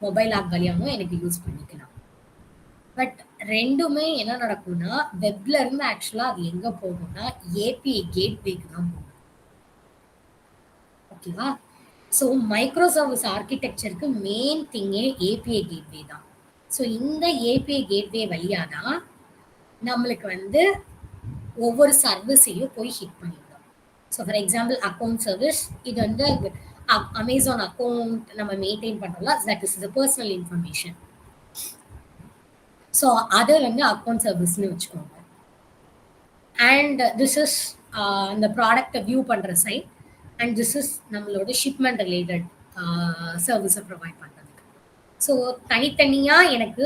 mobile app வழியாகவும் எனக்கு யூஸ் பண்ணிக்கலாம். பட் ரெண்டுமே என்ன நடக்கும்னா வெப்ல இருந்து ஆக்சுவலாக அது எங்கே போகும்னா ஏபிஐ கேட்வேக்கு தான் போகும். ஓகேவா? ஸோ மைக்ரோ சர்வீஸ் ஆர்கிடெக்சருக்கு மெயின் திங்கே ஏபிஐ கேட்வே தான். ஸோ இந்த ஏபிஐ கேட்வே வழியாக தான் நம்மளுக்கு வந்து ஒவ்வொரு சர்வீஸையும் போய் ஹிட் பண்ணிடும். So for example account service, இது வந்து அமேசான் அக்கௌண்ட் நம்ம மெயின்டைன் பண்ணுறோம்ல, that is the personal information. So அதை வந்து அக்கௌண்ட் சர்வீஸ்னு வச்சுக்கோங்க. அண்ட் திஸ் இஸ் அந்த ப்ராடக்டை வியூ பண்ணுற சைட், அண்ட் திஸ் இஸ் நம்மளோட ஷிப்மெண்ட் ரிலேட்டட் சர்வீஸை ப்ரொவைட் பண்ணுறதுக்கு. ஸோ தனித்தனியாக எனக்கு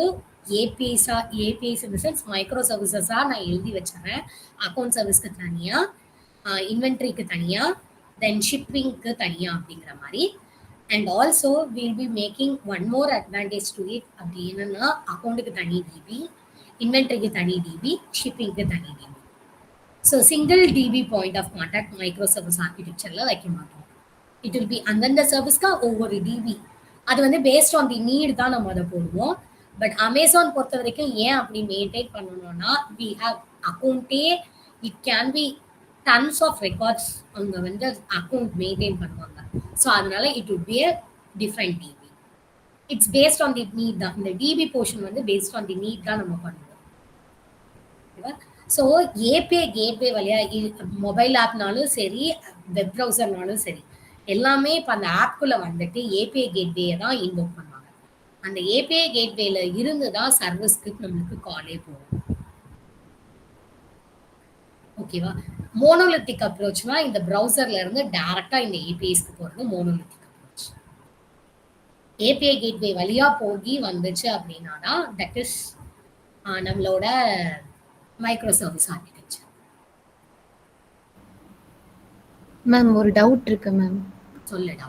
ஏபிஐஸ் இந்த சென்ஸ் மைக்ரோ சர்வீசஸாக நான் எழுதி வச்சுறேன். அக்கௌண்ட் சர்வீஸ்க்கு தனியாக, இன்வென்ட்ரிக்கு தனியாக, தென் ஷிப்பிங்க்கு தனியாக அப்படிங்கிற மாதிரி. And also will be making one more advantage to it. அப்படி என்னன்னா அக்கௌண்ட்டுக்கு தனி டிபி, இன்வென்ட்ரிக்கு தனி டிபி, ஷிப்பிங்க்கு தனி DB. So single DB point of contact micro service ஆர்கிடெக்சரில் வைக்க மாட்டோம். இட் வில் பி அந்தந்த சர்வீஸ்க்கு ஒவ்வொரு டிபி. அது வந்து பேஸ்ட் ஆன் தி நீட் தான் நம்ம அதை போடுவோம். பட் அமேசான் பொறுத்த வரைக்கும் ஏன் அப்படி மெயின்டைன் பண்ணணும்னா, வி ஹாவ் அக்கௌண்ட்டே, it can be tons of records அவங்க வந்து அக்கௌண்ட் மெயின்டைன் பண்ணுவாங்க. ஸோ அதனால it would be a different DB. It's based on the need தான். இந்த டிபி போர்ஷன் வந்து பேஸ்ட் ஆன் தி நீட் தான் நம்ம பண்ணுவோம். ஓகேவா? ஸோ ஏபிஐ கேட்வே வழியாக மொபைல் ஆப்னாலும் சரி, வெப் ப்ரௌசர்னாலும் சரி, எல்லாமே இப்போ அந்த ஆப்குள்ளே வந்துட்டு ஏபிஐ கேட்வேயை தான் இன்வோக் பண்ணுவாங்க. அந்த ஏபிஐ கேட்வேல இருந்து தான் சர்வீஸ்க்கு நம்மளுக்கு காலே போகும். ஓகேவா? மோனோலித்திக் அப்ரோச்னா இந்த ப்ரௌசர்ல இருந்து டைரக்டா இந்த ஏபிஐஸ்க்கு போறது மோனோலித்திக் அப்ரோச். ஏபிஐ கேட்வே வழியா போகி வந்துச்சு அப்படின்னா தான் தட் இஸ் நம்மளோட மைக்ரோ சர்வீஸ் ஆர்கிடெக்சர். மேம் ஒரு டவுட் இருக்கு மேம். சொல்லுடா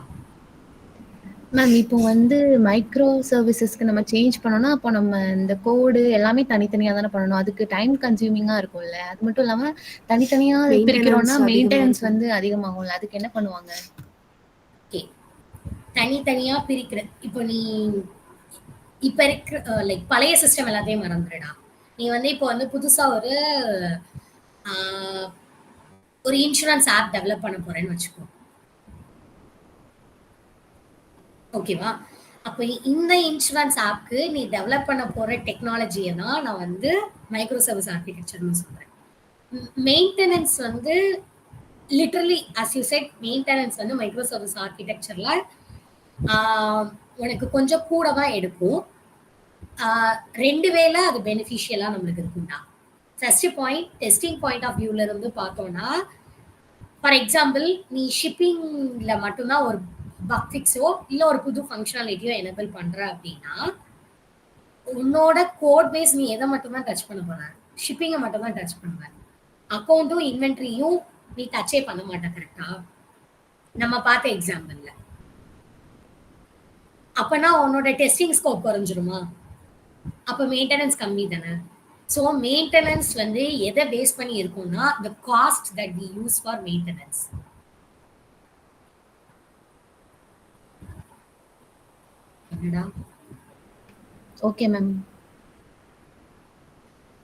மேம். இப்போ வந்து மைக்ரோ சர்வீசஸ்க்கு நம்ம சேஞ்ச் பண்ணோம்னா, அப்போ நம்ம இந்த கோடு எல்லாமே தனித்தனியா தானே பண்ணணும். அதுக்கு டைம் கன்சியூமிங்கா இருக்கும்ல. அது மட்டும் இல்லாம தனித்தனியா பிரிக்கிறோம்னா மெயின்டெனன்ஸ் வந்து அதிகமாகும்ல. அதுக்கு என்ன பண்ணுவாங்க? ஓகே, தனித்தனியா பிரிக்கிற இப்போ நீ இப்ப இருக்கிற லைக் பழைய சிஸ்டம் எல்லாத்தையும் மறந்துடுடா. நீ வந்து இப்போ வந்து புதுசா ஒரு இன்சூரன்ஸ் ஆப் டெவலப் பண்ண போறேன்னு வச்சுக்கோ. ஓகேவா? அப்போ இந்த இன்சூரன்ஸ் ஆப்க்கு நீ டெவலப் பண்ண போற டெக்னாலஜியை தான் நான் வந்து மைக்ரோ சர்வீஸ் ஆர்கிடெக்சர்னு சொல்றேன். மெயின்டெனன்ஸ் வந்து literally as you said, maintenance வந்து மைக்ரோ சர்வீஸ் ஆர்கிடெக்சர்ல உனக்கு கொஞ்சம் கூட தான் எடுக்கும். ரெண்டு வேளை அது பெனிஃபிஷியலா நம்மளுக்கு இருக்கும்டா. First point, testing point of வியூல இருந்து பார்த்தோம்னா, ஃபார் எக்ஸாம்பிள் நீ ஷிப்பிங்ல மட்டும்தான் ஒரு பக் ஃபிக்ஸோ இல்ல ஒரு புது ஃபங்க்ஷனாலிட்டியோ எனேபிள் பண்ற அப்படின்னா, உன்னோட கோட் பேஸ் நீ எதை மட்டும்தான் டச் பண்ண போற? ஷிப்பிங்கை மட்டும் தான் டச் பண்ணுவ. அக்கௌண்ட்டும் இன்வென்ட்ரியும் நீ டச்சே பண்ண மாட்ட. கரெக்டா? நம்ம பார்த்த எக்ஸாம்பிள்ல. அப்பனா உன்னோட டெஸ்டிங் ஸ்கோப் குறைஞ்சிருமா? அப்ப மெயின்டெனன்ஸ் கம்மி தானே. ஸோ மெயின்டெனன்ஸ் வந்து எதை பேஸ் பண்ணி இருக்கும்னா, the cost that we use for maintenance. என்னடா? Okay ma'am.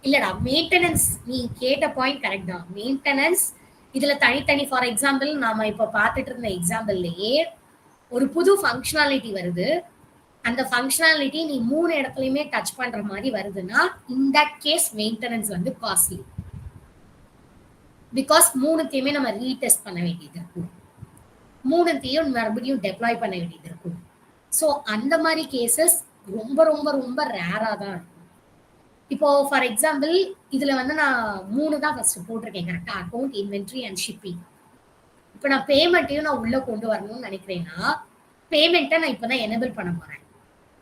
இல்லடா, மெயின்டெனன்ஸ் நீ கேட்ட பாயிண்ட் கரெக்ட் தான். மெயின்டெனன்ஸ் இதுல தனித்தனி, ஃபார் எக்ஸாம்பிள் நாம இப்ப பார்த்துட்டு இருந்த எக்ஸாம்பிள்லயே ஒரு புது ஃபங்க்ஷனாலிட்டி வருது. அந்த ஃபங்க்ஷனாலிட்டி நீ 3 இடத்துலயுமே டச் பண்ற மாதிரி வருதுன்னா, இன் தட் கேஸ் மெயின்டெனன்ஸ் வந்து காஸ்ட்லி. பிகாஸ் 3த்தையுமே நம்ம ரீடெஸ்ட் பண்ண வேண்டியது இருக்கும், 3த்தையும் மறுபடியும் டெப்ளாய் பண்ண வேண்டியது இருக்கும். ஸோ அந்த மாதிரி கேசஸ் ரொம்ப ரொம்ப ரொம்ப ரேரா தான் இருக்கும். இப்போ ஃபார் எக்ஸாம்பிள் இதுல வந்து நான் 3 தான் ஃபர்ஸ்ட் போட்டிருக்கேன் கரெக்டா, அக்கௌண்ட், இன்வென்ட்ரி அண்ட் ஷிப்பிங். இப்போ நான் பேமெண்ட்டையும் நான் உள்ள கொண்டு வரணும்னு நினைக்கிறேன்னா, பேமெண்ட்டை நான் இப்பதான் எனேபிள் பண்ண போறேன்.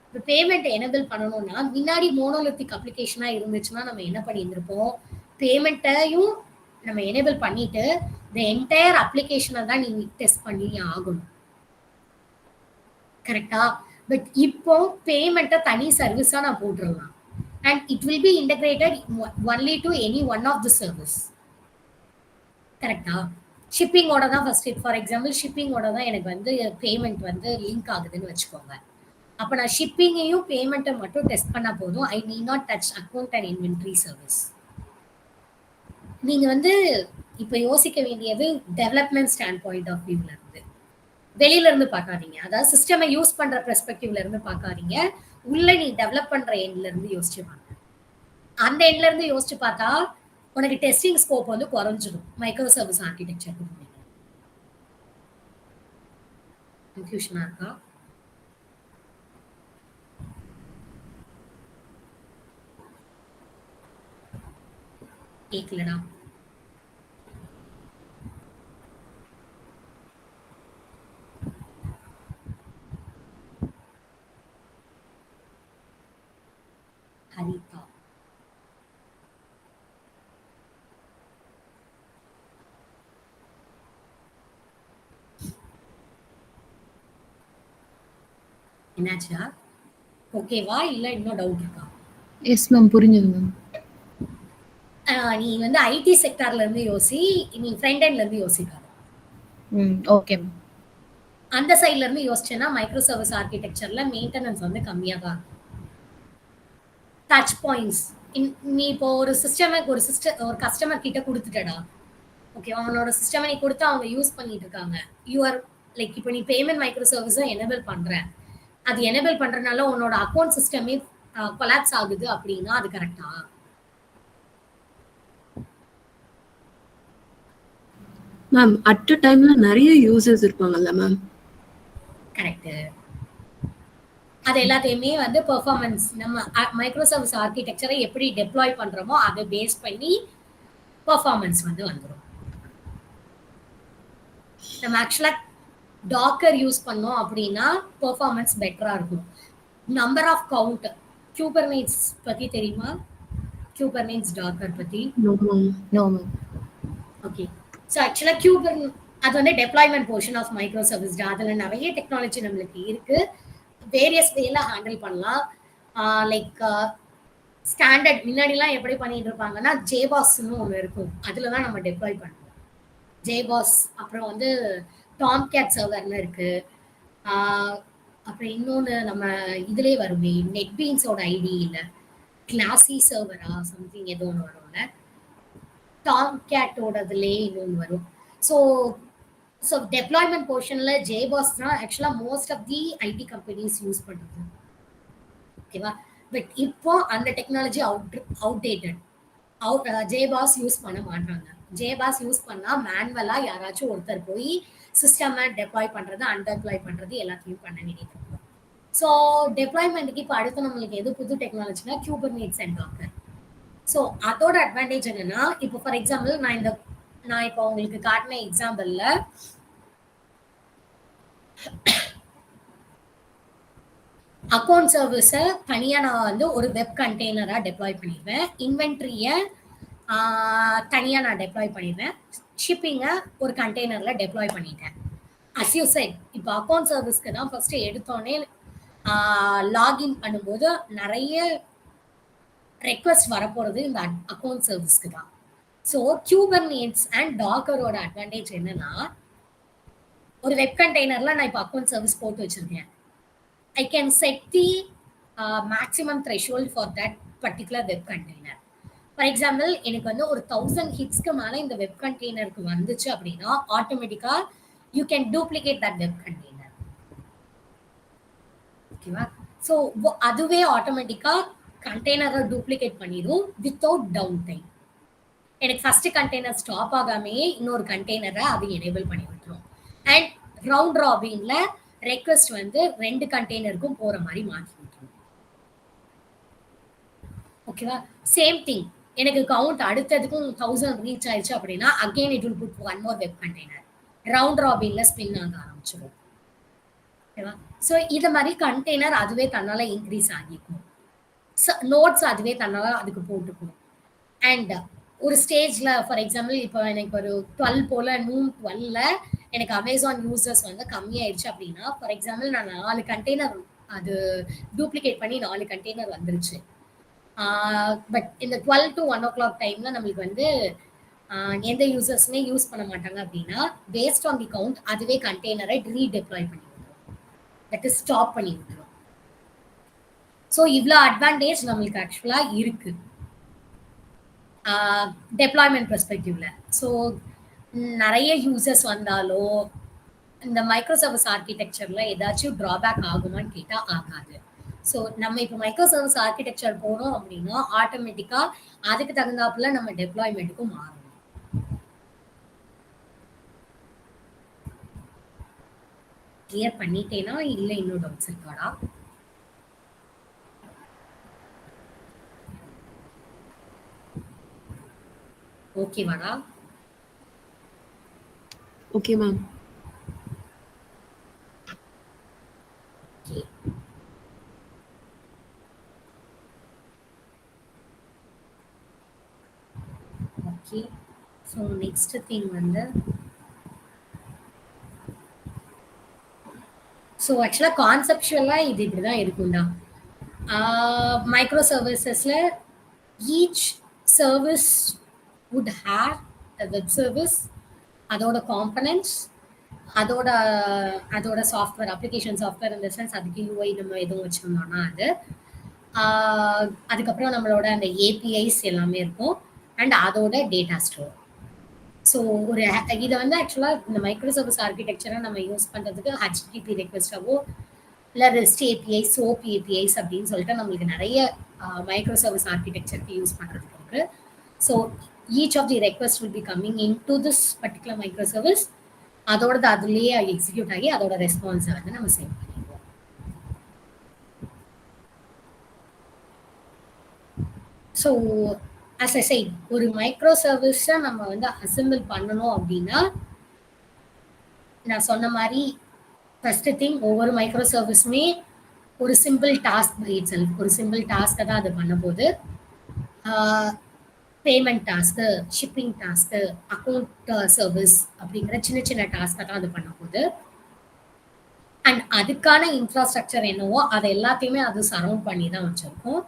இப்போ பேமெண்ட்டை எனேபிள் பண்ணணும்னா, முன்னாடி மோனோலித்திக் அப்ளிகேஷனா இருந்துச்சுன்னா நம்ம என்ன பண்ணியிருந்திருப்போம், பேமெண்ட்டையும் நம்ம எனேபிள் பண்ணிட்டு இந்த என்டையர் அப்ளிகேஷனை தான் நீ டெஸ்ட் பண்ணி ஆகணும். கரெக்டா? பட் இப்போ பேமெண்ட்டை தனி சர்வீஸா நான் போட்டுடலாம். And it will be integrated only to any one of the service. கரெக்டா? ஷிப்பிங்கோட தான் ஃபர்ஸ்ட், ஃபார் எக்ஸாம்பிள் ஷிப்பிங்கோட தான் எனக்கு வந்து பேமெண்ட் வந்து லிங்க் ஆகுதுன்னு வச்சுக்கோங்க. அப்போ நான் ஷிப்பிங்கையும் பேமெண்ட்டை மட்டும் டெஸ்ட் பண்ணா போதும். I need not touch account and inventory service. நீங்க வந்து இப்போ யோசிக்க வேண்டியது டெவலப்மெண்ட் ஸ்டாண்ட் பாயிண்ட் ஆஃப் வியூல இருந்து, வெளியில இருந்து பார்க்காதீங்க. அதாவது சிஸ்டமை யூஸ் பண்ற பெர்ஸ்பெக்டிவ்ல இருந்து பார்க்காதீங்க. உள்ள நீ டெவலப் பண்ற எண்ட்ல இருந்து யோசிச்சு பாருங்க. அந்த எண்ட்ல இருந்து யோசிச்சு பார்த்தா உனக்கு டெஸ்டிங் ஸ்கோப் வந்து குறைஞ்சிடும் மைக்ரோ சர்வீஸ் ஆர்கிடெக்சர். கன்ஃபியூஷனா இருக்கா? கேட்கலடா. ஹரிதா என்னாச்சா? ஓகேவா இல்ல இன்னும் டவுட் இருக்கா? எஸ் மேம், புரிஞ்சுது மேம். நீ வந்து ஐடி செக்டார்ல இருந்து யோசி, நீ ஃப்ரண்ட் எண்ட்ல இருந்து யோசிக்காத. Okay ma'am. அந்த சைட்ல இருந்து யோசிச்சேன்னா மைக்ரோ சர்வீஸ் ஆர்கிடெக்சர்ல மெயின்டெனன்ஸ் வந்து கம்மியா தான் இருக்கும். டச் பாயிண்ட்ஸ் நீ இப்போ ஒரு கஸ்டமர் கிட்ட கொடுத்துட்டடா. ஓகே, அவனோட சிஸ்டம் நீ கொடுத்து அவங்க யூஸ் பண்ணிட்டு இருக்காங்க. யூஆர் லைக் இப்போ நீ பேமெண்ட் மைக்ரோ சர்வீஸை எனேபிள் பண்ற, அது எனேபிள் பண்றதுனால உன்னோட அக்கௌண்ட் சிஸ்டமே கொலாப்ஸ் ஆகுது அப்படின்னா அது கரெக்டா? மேம் அட் அ டைம்ல நிறைய யூசர்ஸ் இருப்பாங்கல்ல மேம்? கரெக்ட். அது எல்லாத்தையுமே வந்து பெர்ஃபார்மன்ஸ் நம்ம மைக்ரோ சர்வீஸ் ஆர்கிடெக்சரை எப்படி டெப்ளாய் பண்றோமோ அதை பேஸ் பண்ணி பெர்ஃபார்மன்ஸ் வந்து வந்துடும். நம்ம ஆக்சுவலா டாக்கர் யூஸ் பண்ணோம் அப்படின்னா பெர்ஃபார்மன்ஸ் பெட்டரா இருக்கும். நம்பர் ஆஃப் கவுண்ட் குபர்னெட்ஸ் பத்தி தெரியுமா? குபர்னெட்ஸ் டாக்கர் பத்தி? No ma'am. Okay, so actually அது வந்து deployment portion of micro service. அதுல நிறைய டெக்னாலஜி நம்மளுக்கு இருக்கு. வேரியஸ் வேல ஹேண்டில் பண்ணலாம். லைக் ஸ்டாண்டர்ட் முன்னாடிலாம் எப்படி பண்ணிட்டு இருப்பாங்கன்னா ஜேபாஸ்ன்னு ஒன்று இருக்கும், அதுல தான் நம்ம டெப்ளாய் பண்ணுவோம். ஜேபாஸ், அப்புறம் வந்து டாம் கேட் சர்வர்னு இருக்கு. அப்புறம் இன்னொன்று நம்ம இதுலேயே வருமே நெட் பீன்ஸோட ஐடி இல்லை, கிளாசி சர்வரா சம்திங் ஏதோ ஒன்று வரும்ல, டாம் கேட்டோடதுலேயே இன்னொன்று வரும். ஸோ டெப்ளாய்மெண்ட் போர்ஷன்ல ஜேபாஸ் தான் actually most of the IT companies use பண்றது. ஓகேவா? பட் இப்போ அந்த டெக்னாலஜி அவுடேட்டட். ஜேபாஸ் யூஸ் பண்ண மாட்டாங்க. ஜேபாஸ் யூஸ் பண்ணா மேனுவலா யாராச்சும் ஒருத்தர் போய் சிஸ்டமை டெப்ளாய் பண்றது, அன்டெப்ளாய் பண்றது எல்லாத்தையும் பண்ண வேண்டியது இருக்கும். ஸோ டெப்ளாய்மெண்ட்டுக்கு இப்போ அடுத்து நம்மளுக்கு எது புது டெக்னாலஜினா குபர்னெட்ஸ் அண்ட் டாக்கர். ஸோ அதோட அட்வான்டேஜ் என்னன்னா, இப்போ ஃபார் எக்ஸாம்பிள் நான் இப்போ உங்களுக்கு காட்டின எக்ஸாம்பிள்ல அக்கௌண்ட் சர்வீஸை தனியா நான் வந்து ஒரு வெப் கண்டெய்னரா டெப்ளாய் பண்ணிடுவேன். இன்வென்ட்ரியை தனியா நான் டெப்ளாய் பண்ணிடுவேன். ஷிப்பிங்கை ஒரு கண்டெய்னர்ல டெப்ளாய் பண்ணிட்டேன். அஸ் யூ செட், இப்போ அக்கௌண்ட் சர்வீஸ்க்கு தான் ஃபர்ஸ்ட் எடுத்தோடனே லாகின் பண்ணும்போது நிறைய ரெக்வஸ்ட் வரப்போறது இந்த அக்கௌண்ட் சர்வீஸ்க்கு தான். ஸோ குபர்னெட்ஸ் அண்ட் டாக்கரோட அட்வான்டேஜ் என்னன்னா, ஒரு வெப் கண்டெய்னர்ல நான் இப்போ அக்கௌண்ட் சர்வீஸ் போட்டு வச்சிருக்கேன். I can set the maximum threshold for that particular web container. For example, எனக்கு வந்து ஒரு 1000 ஹிட்ஸ்க்கு மேலே இந்த வெப் கண்டெய்னருக்கு வந்துச்சு அப்படின்னா ஆட்டோமேட்டிக்கா you can duplicate that web container. ஓகேவா? ஸோ அதுவே ஆட்டோமேட்டிக்கா கண்டெய்னரை டூப்ளிகேட் பண்ணிடும் வித்தவுட் டவுன் டைம். எனக்கு ஃபர்ஸ்ட் கண்டெய்னர் ஸ்டாப் ஆகாமே இன்னொரு கண்டெய்னரை அது எனேபிள் பண்ணி விட்டுரும். அண்ட் ரவுண்ட் ராபின்ல ரெக்வெஸ்ட் வந்து 2 கண்டெய்னருக்கும் போற மாதிரி மாற்றி விட்டுரும். ஓகேவா? சேம் திங், எனக்கு கவுண்ட் அடுத்ததுக்கும் 1000 ரீச் ஆயிடுச்சு அப்படின்னா again it will put one more web container. Round ராபின்ல ஸ்பின் ஆக ஆரம்பிச்சிடும். ஓகேவா? ஸோ இது மாதிரி கண்டெய்னர் அதுவே தன்னால இன்க்ரீஸ் ஆகிக்கும். நோட்ஸ் அதுவே தன்னால அதுக்கு போட்டுக்கும். அண்ட் ஒரு ஸ்டேஜ்ல ஃபார் எக்ஸாம்பிள் இப்போ எனக்கு ஒரு 12 போல நூன் 12ல எனக்கு அமேசான் யூசர்ஸ் வந்து கம்மியாயிடுச்சு அப்படின்னா, ஃபார் எக்ஸாம்பிள் நான் 4 கண்டெய்னர் அது டூப்ளிகேட் பண்ணி 4 கண்டெய்னர் வந்துருச்சு. பட் இந்த 12 to 1 o'clock டைம்ல நம்மளுக்கு வந்து எந்த யூசர்ஸுமே யூஸ் பண்ண மாட்டாங்க அப்படின்னா, பேஸ்ட் ஆன் தி கவுண்ட் அதுவே கண்டெய்னரை ரீடெப்ளாய் பண்ணி விட்டுரும், தட் இஸ் ஸ்டாப் பண்ணி விட்டுரும். ஸோ இவ்வளோ அட்வான்டேஜ் நம்மளுக்கு ஆக்சுவலா இருக்கு டெப்ளாய்மெண்ட் பெர்ஸ்பெக்டிவ்ல. ஸோ நிறைய யூசர்ஸ் வந்தாலோ இந்த மைக்ரோ சர்வீஸ் ஆர்கிடெக்சர்ல ஏதாச்சும் டிராபேக் ஆகுமான்னு கேட்டால் ஆகாது. ஸோ நம்ம இப்போ மைக்ரோ சர்வீஸ் ஆர்கிடெக்சர் போறோம் அப்படின்னா ஆட்டோமேட்டிக்கா அதுக்கு தகுந்தாப்புல நம்ம டெப்ளாய்மெண்ட்டுக்கும் மாறணும். கிளியர் பண்ணிட்டேனா இல்ல இன்னும் டவுட்ஸ் இருக்காடா? ஓகேவாடா? Okay ma'am. Okay. Okay. So next thing வந்து ஸோ ஆக்சுவலாக கான்செப்சுவலாக இது இப்படி தான் இருக்கும்டா. மைக்ரோ சர்வீசஸில் each service would have a web service, அதோட காம்பனன்ட்ஸ், அதோட அதோட சாஃப்ட்வேர் அப்ளிகேஷன் சாஃப்ட்வேர் இந்த சென்ஸ் அதுக்கு யூஐ நம்ம எதுவும் வச்சுருந்தோம்னா அது அதுக்கப்புறம் நம்மளோட அந்த ஏபிஐஸ் எல்லாமே இருக்கும் அண்ட் அதோட டேட்டா ஸ்டோர். ஸோ ஒரு இதை வந்து ஆக்சுவலாக இந்த மைக்ரோ சர்வீஸ் ஆர்கிடெக்சரை நம்ம யூஸ் பண்ணுறதுக்கு ஹெச்டிடிபி ரெக்வெஸ்டாவோ இல்லை ரெஸ்ட் ஏபிஐ சோப் ஏபிஐஸ் அப்படின்னு சொல்லிட்டு நம்மளுக்கு நிறைய மைக்ரோ சர்வீஸ் ஆர்கிடெக்சருக்கு யூஸ் பண்ணுறதுக்கு இருக்கு. So each of the request will be coming in to this particular micro service. அதோடது அதுலேயே எக்ஸிக்யூட் ஆகி அதோட ரெஸ்பான்ஸை வந்து நம்ம சேவ் பண்ணிடுவோம். ஸோ as I said, ஒரு மைக்ரோ சர்வீஸை நம்ம வந்து அசெம்பிள் பண்ணணும் அப்படின்னா நான் சொன்ன மாதிரி ஃபர்ஸ்ட் திங் ஒவ்வொரு மைக்ரோ சர்வீஸுமே ஒரு simple task by itself, ஒரு சிம்பிள் டாஸ்க்கை தான் அது பண்ண போது. பேமெண்ட் டாஸ்க்கு, ஷிப்பிங் டாஸ்க்கு, அக்கௌண்ட் சர்வீஸ் அப்படிங்கிற சின்ன சின்ன டாஸ்க்கை தான் அது பண்ண போது. அண்ட் அதுக்கான இன்ஃப்ராஸ்ட்ரக்சர் என்னவோ அதை எல்லாத்தையுமே அது சரௌண்ட் பண்ணி தான் வச்சிருக்கோம்.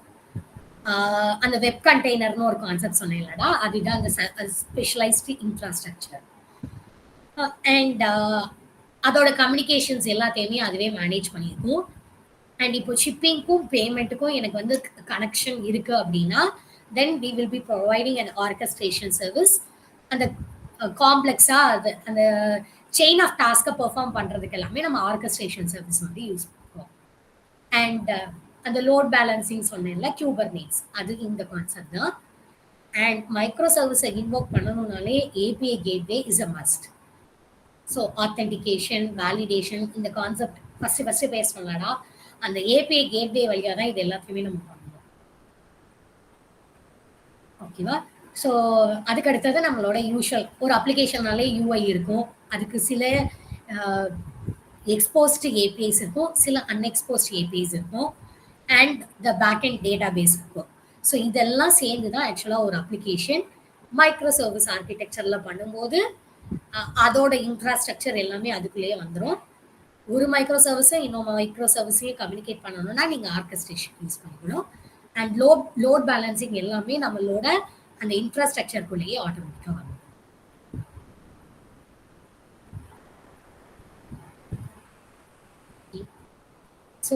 அந்த வெப் கண்டெய்னர்னு ஒரு கான்செப்ட் சொன்னேன் இல்லடா, அதுதான் அந்த ஸ்பெஷலைஸ்டு இன்ஃப்ராஸ்ட்ரக்சர். அண்ட் அதோட கம்யூனிகேஷன்ஸ் எல்லாத்தையுமே அதுவே மேனேஜ் பண்ணியிருக்கும். அண்ட் இப்போ ஷிப்பிங்க்கும் பேமெண்ட்டுக்கும் எனக்கு வந்து கனெக்ஷன் இருக்கு அப்படின்னா then we will be providing an orchestration service. அந்த காம்ப்ளெக்ஸா அது அந்த செயின் ஆஃப் டாஸ்கை பெர்ஃபார்ம் பண்றதுக்கு எல்லாமே நம்ம ஆர்கஸ்ட்ரேஷன் சர்வீஸ் வந்து யூஸ் பண்ணுவோம். அண்ட் அந்த லோட் பேலன்சிங் சொன்னேன்ல, கியூபர்னேட்ஸ், அது இந்த கான்செப்ட் தான். அண்ட் மைக்ரோ சர்வீஸை இன்வோக் பண்ணணும்னாலே API gateway is a must. So authentication, validation, இந்த கான்செப்ட் ஃபர்ஸ்ட் பேசணும்லடா, அந்த ஏபிஐ கேட்வே வழியாக தான் இது எல்லாத்தையுமே நம்ம பண்ணுவோம். ஓகேவா? ஸோ அதுக்கு அடுத்தது நம்மளோட யூஷுவல் ஒரு அப்ளிகேஷன்னாலே யூஐ இருக்கும், அதுக்கு சில எக்ஸ்போஸ்டு ஏபிஐஸ் இருக்கும், சில அன்எக்ஸ்போஸ்ட் ஏபிஐஸ் இருக்கும், and the back end database இருக்கும். ஸோ இதெல்லாம் சேர்ந்து தான் ஆக்சுவலாக ஒரு அப்ளிகேஷன் மைக்ரோ சர்வீஸ் ஆர்கிடெக்சரில் பண்ணும்போது அதோட இன்ஃப்ராஸ்ட்ரக்சர் எல்லாமே அதுக்குள்ளேயே வந்துடும். ஒரு மைக்ரோ சர்வீஸை இன்னொரு மைக்ரோ சர்வீஸையும் கம்யூனிகேட் பண்ணணும்னா நீங்கள் ஆர்கஸ்ட்ரேஷன் யூஸ் பண்ணிக்கணும். அண்ட் லோட் பேலன்சிங் எல்லாமே நம்மளோட அந்த இன்ஃப்ராஸ்ட்ரக்சருக்குள்ளேயே ஆட்டோமேட்டிக்காக வரும். ஸோ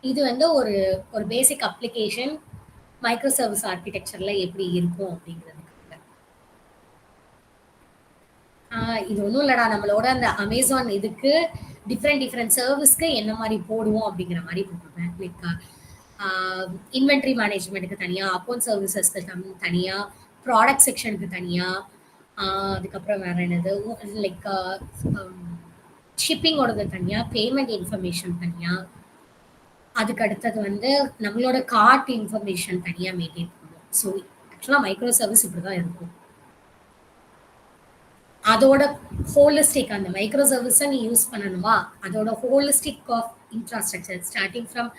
இது வந்து ஒரு ஒரு பேசிக் அப்ளிகேஷன் மைக்ரோ சர்வீஸ் ஆர்கிடெக்சர்ல எப்படி இருக்கும் அப்படிங்கிறதுக்காக. இது ஒன்றும் இல்லடா, நம்மளோட அந்த அமேசான் இதுக்கு டிஃப்ரெண்ட் சர்வீஸ்க்கு என்ன மாதிரி போடுவோம் அப்படிங்கிற மாதிரி போட்டுருப்பேன். லைக் இன்வென்ட்ரி மேனேஜ்மெண்ட்டுக்கு தனியாக, அக்கௌண்ட் சர்வீசஸ்க்கு தனியாக, ப்ராடக்ட் செக்ஷனுக்கு தனியாக, அதுக்கப்புறம் வேற என்னது லைக் ஷிப்பிங்கோடது தனியாக, பேமெண்ட் இன்ஃபர்மேஷன் தனியாக, அதுக்கு அடுத்தது வந்து நம்மளோட கார்ட் இன்ஃபர்மேஷன் தனியாக மெயின்டைன் பண்ணுவோம். ஸோ ஆக்சுவலாக மைக்ரோ சர்வீஸ் இப்படி தான் இருக்கும். அதோட ஹோலிஸ்டிக் அந்த மைக்ரோ சர்வீஸை நீ யூஸ் பண்ணணுமா, அதோட holistic of infrastructure starting from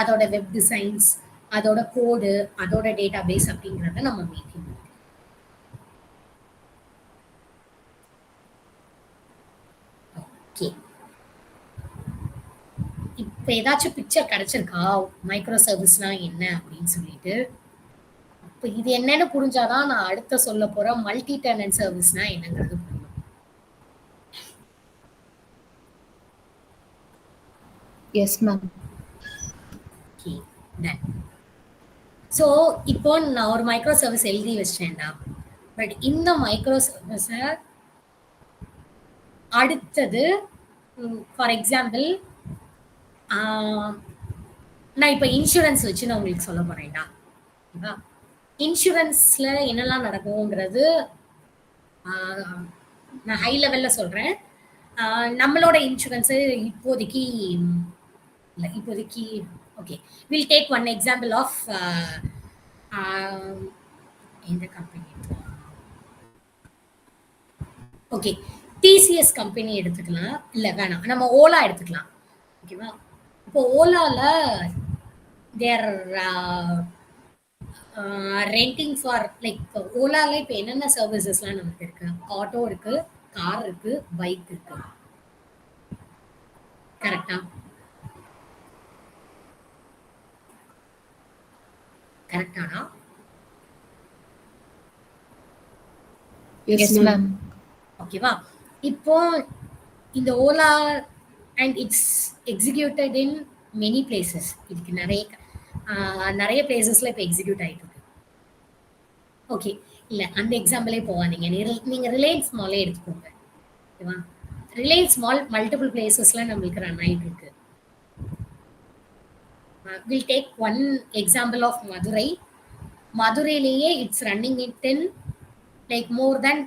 அதோட வெப் டிசைன்ஸ், அதோட கோடு, அதோட டேட்டா பேஸ் அப்படிங்கிறத நம்ம மெயின்டைன் பண்ணுவோம். ஓகே, இப்போ ஏதாச்சும் பிக்சர் கிடைச்சிருக்கா மைக்ரோ சர்வீஸ்னா என்ன அப்படின்னு சொல்லிட்டு? இப்போ இது என்னன்னு புரிஞ்சாதான் நான் அடுத்த சொல்ல போற மல்டி டெனன்ட் சர்வீஸ்னா என்னங்கிறது புரியும். Yes ma'am. Okay, done. So இப்போ நான் ஒரு மைக்ரோ சர்வீஸ் எழுதி வச்சிட்டேன்டா. பட் இந்த மைக்ரோ சர்வீஸை அடுத்தது ஃபார் எக்ஸாம்பிள் நான் இப்ப இன்சூரன்ஸ் வச்சு நான் உங்களுக்கு சொல்ல போறேன்டா. ஓகேவா? இன்சூரன்ஸ்ல என்னெல்லாம் நடக்குங்கிறது நான் ஹை லெவல்ல சொல்றேன். நம்மளோட இன்சூரன்ஸ் இப்போதைக்கு இல்ல இப்போதைக்கு okay will take one example of எந்த கம்பெனி ஓகே டிசிஎஸ் கம்பெனி எடுத்துக்கலாம். இல்ல வேணாம், நம்ம ஓலா எடுத்துக்கலாம். ஓகேவா? இப்போ ஓலால தேர் ரெண்டிங் ஃபார் லைக் ஓலால இப்போ என்னென்ன சர்வீசஸ்லாம் நமக்கு இருக்கு? ஆட்டோ இருக்கு, கார் இருக்கு, பைக் இருக்கு. கரெக்டா? கரெக்டானா? Yes ma'am. ஓகேவா? இப்போ இந்த Ola and it's executed in many places. இதுக்கு நிறைய பிளேசஸ்ல இப்போ எக்ஸிக்யூட் ஆயிட்டு இருக்கு. ஓகே, இல்ல அந்த எக்ஸாம்பிளே போவாதீங்க. நீங்க ரிலையன்ஸ் மாலே எடுத்துக்கோங்க. ஓகேவா? ரிலையன்ஸ் மால் மல்டிபிள் பிளேசஸ்ல நம்மளுக்கு ரன் ஆயிட்டு இருக்கு. Will take one example of Madurai. மதுரையிலேயே it's running it in like more then,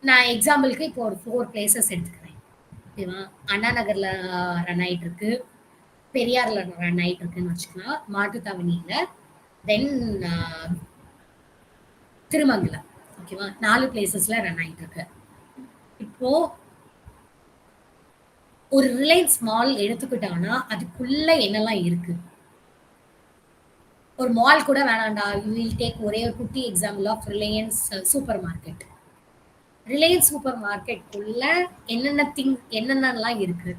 நான் எக்ஸாம்பிளுக்கு இப்போ ஒரு 4 பிளேசஸ் எடுத்துக்கிறேன். ஓகேவா? அண்ணா நகர்ல ரன் ஆயிட்டு இருக்கு, பெரியார்ல ரன் ஆயிட்டு இருக்குன்னு வச்சுக்கலாம், மாட்டுத்தாவணியில, தென் திருமங்கலம். ஓகேவா? 4 பிளேசஸ்ல ரன் ஆயிட்டு இருக்கு. இப்போ ஒரு ரிலையன்ஸ் மால் எடுத்துக்கிட்டாங்கன்னா அதுக்குள்ள என்னெல்லாம் இருக்கு? ஒரு மால் கூட வேணாண்டா, யூ வில் டேக் ஒரே ஒரு குட்டி example of Reliance supermarket. Reliance super மார்க்கெட்டுக்குள்ள என்னென்னலாம் இருக்கு?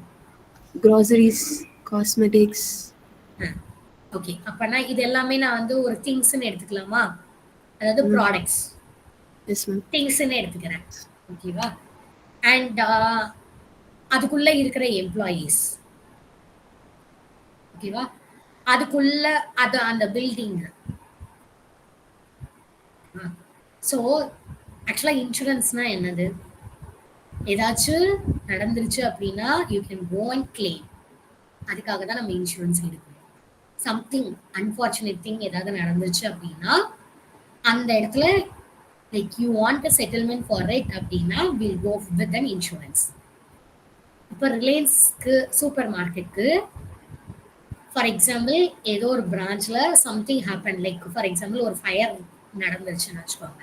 Groceries, cosmetics. ஓகே, அப்பனா இது எல்லாமே நான் வந்து ஒரு திங்ஸ்ன்னு எடுத்துக்கலாமா? அதாவது ப்ராடக்ட்ஸ். Yes ma'am. திங்ஸ்ன்னு எடுத்துக்கிறேன். ஓகேவா? அண்ட் அதுக்குள்ள இருக்கிற எம்ப்ளாயீஸ். ஓகேவா? அதுக்குள்ள அது அந்த பில்டிங். ஸோ ஆக்சுவலா இன்சூரன்ஸ்னா என்னது? ஏதாச்சும் நடந்துருச்சு அப்படின்னா you can go and claim. அதுக்காக தான் நம்ம இன்சூரன்ஸ் எடுக்கணும். சம்திங் அன்பார்ச்சுனேட் திங் ஏதாவது நடந்துச்சு அப்படின்னா அந்த இடத்துல like you want a settlement for it அப்படின்னா will go with an insurance. இப்போ ரிலையன்ஸ்க்கு சூப்பர் மார்க்கெட்டுக்கு ஃபார் எக்ஸாம்பிள் ஏதோ ஒரு பிரான்ச்ல something happen, like for example ஒரு ஃபயர் நடந்துருச்சுன்னு வச்சுக்கோங்க.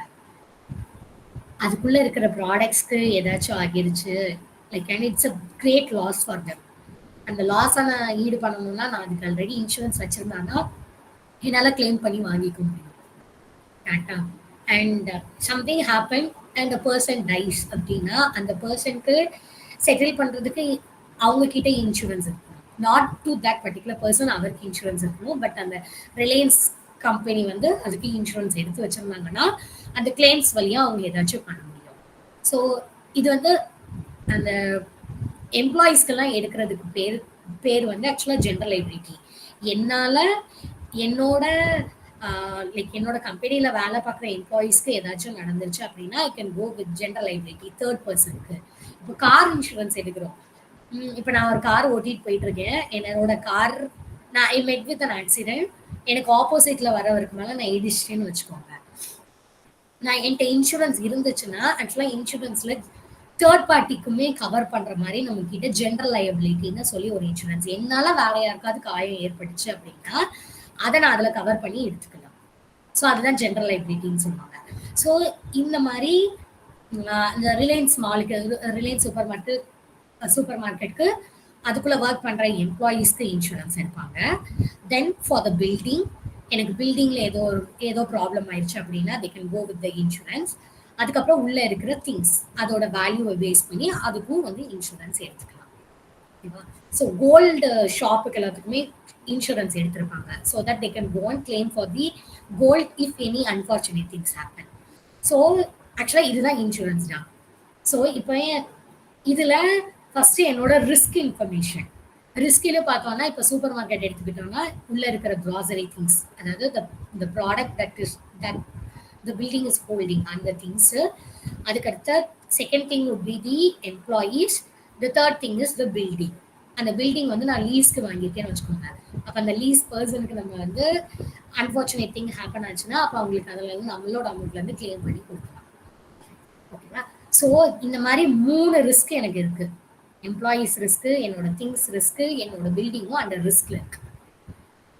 அதுக்குள்ள இருக்கிற ப்ராடக்ட்ஸ்க்கு ஏதாச்சும் ஆகிருச்சு, like and it's a great loss for them. அந்த லாஸை நான் ஈடு பண்ணணும்னா நான் அதுக்கு ஆல்ரெடி இன்சூரன்ஸ் வச்சிருந்தானா என்னால் கிளைம் பண்ணி வாங்கிக்க முடியும். கரெக்டா? And something happen and a person dies அப்படின்னா அந்த பர்சனுக்கு செட்டில் பண்றதுக்கு அவங்க கிட்ட இன்சூரன்ஸ் இருக்கணும். Not to that particular person, அவருக்கு இன்சூரன்ஸ் இருக்கணும். பட் அந்த ரிலையன்ஸ் கம்பெனி வந்து அதுக்கு இன்சூரன்ஸ் எடுத்து வச்சிருந்தாங்கன்னா அந்த கிளைம்ஸ் வழியா அவங்க ஏதாச்சும் பண்ண முடியும். ஸோ இது வந்து அந்த எம்ப்ளாயீஸ்க்கெல்லாம் எடுக்கிறதுக்கு பேர் வந்து ஆக்சுவலாக ஜென்ரல் லைபிலிட்டி. என்னால என்னோட லைக் என்னோட கம்பெனியில வேலை பார்க்குற எம்ப்ளாயீஸ்க்கு ஏதாச்சும் நடந்துருச்சு அப்படின்னா I can go with general liability third பர்சனுக்கு. இப்போ கார் இன்சூரன்ஸ் எடுக்கிறோம். இப்போ நான் ஒரு கார் ஓட்டிட்டு போயிட்டு இருக்கேன். என்னோட கார் நான் ஐ மெட் வித் அன் ஆக்சிடென்ட். எனக்கு ஆப்போசிட்ல வரவருக்கு மேல நான் இடிச்சிட்டேன்னு வச்சுக்கோங்க. நான் என்கிட்ட இன்சூரன்ஸ் இருந்துச்சுன்னா ஆக்சுவலா இன்சூரன்ஸ்ல தேர்ட் பார்ட்டிக்குமே கவர் பண்ற மாதிரி நம்ம கிட்ட ஜென்ரல் லைபிலிட்டின்னு சொல்லி ஒரு இன்சூரன்ஸ். என்னால வேற யாருக்காவது காயம் ஏற்பட்டுச்சு அப்படின்னா அதை நான் அதுல கவர் பண்ணி எடுத்துக்கலாம். ஸோ அதுதான் ஜென்ரல் லைபிலிட்டின்னு சொல்லுவாங்க. ஸோ இந்த மாதிரி இந்த ரிலையன்ஸ் மாலுக்கு, ரிலையன்ஸ் சூப்பர் மார்க்கெட்டுக்கு அதுக்குள்ள ஒர்க் பண்ற எம்ப்ளாயீஸ்க்கு இன்சூரன்ஸ் எடுப்பாங்க. தென் ஃபார் த பில்டிங், எனக்கு பில்டிங்ல ஏதோ ப்ராப்ளம் ஆயிடுச்சு அப்படின்னா they can go with the insurance. அதுக்கப்புறம் உள்ள இருக்கிற திங்ஸ் அதோட வேல்யூவை பேஸ் பண்ணி அதுக்கும் வந்து இன்சூரன்ஸ் எடுத்துக்கலாம். ஓகேவா? ஸோ கோல்டு ஷாப்புக்கு எல்லாத்துக்குமே இன்சூரன்ஸ் எடுத்திருப்பாங்க. So that they can go and claim for the gold if any unfortunate things happen. So ஆக்சுவலாக இதுதான் இன்சூரன்ஸ் தான். ஸோ இப்போ இதுல ஃபர்ஸ்ட் என்னோட ரிஸ்க் இன்ஃபர்மேஷன். ரிஸ்கில பார்த்தோம்னா இப்போ சூப்பர் மார்க்கெட் எடுத்துக்கிட்டோம்னா உள்ள இருக்கிற கிராசரி திங்ஸ், அதாவது the product that the building is holding அந்த திங்ஸ். அதுக்கடுத்த second thing would be the employees. The third thing is the building. அந்த பில்டிங் வந்து நான் லீஸ்க்கு வாங்கியிருக்கேன்னு வச்சுக்கோங்க. அப்ப அந்த லீஸ் பர்சனுக்கு நம்ம வந்து அன்பார்ச்சுனேட் திங் ஹேப்பன் ஆச்சுன்னா அப்ப அவங்களுக்கு அதுல இருந்து நம்மளோட அமௌண்ட்ல இருந்து கிளைம் பண்ணி கொடுக்கலாம். ஓகேவா? ஸோ இந்த மாதிரி 3 ரிஸ்க் எனக்கு இருக்கு. எம்ப்ளாயீஸ் ரிஸ்க், என்னோட திங்ஸ் ரிஸ்க், என்னோட பில்டிங்கும் அந்த ரிஸ்க்ல இருக்கு.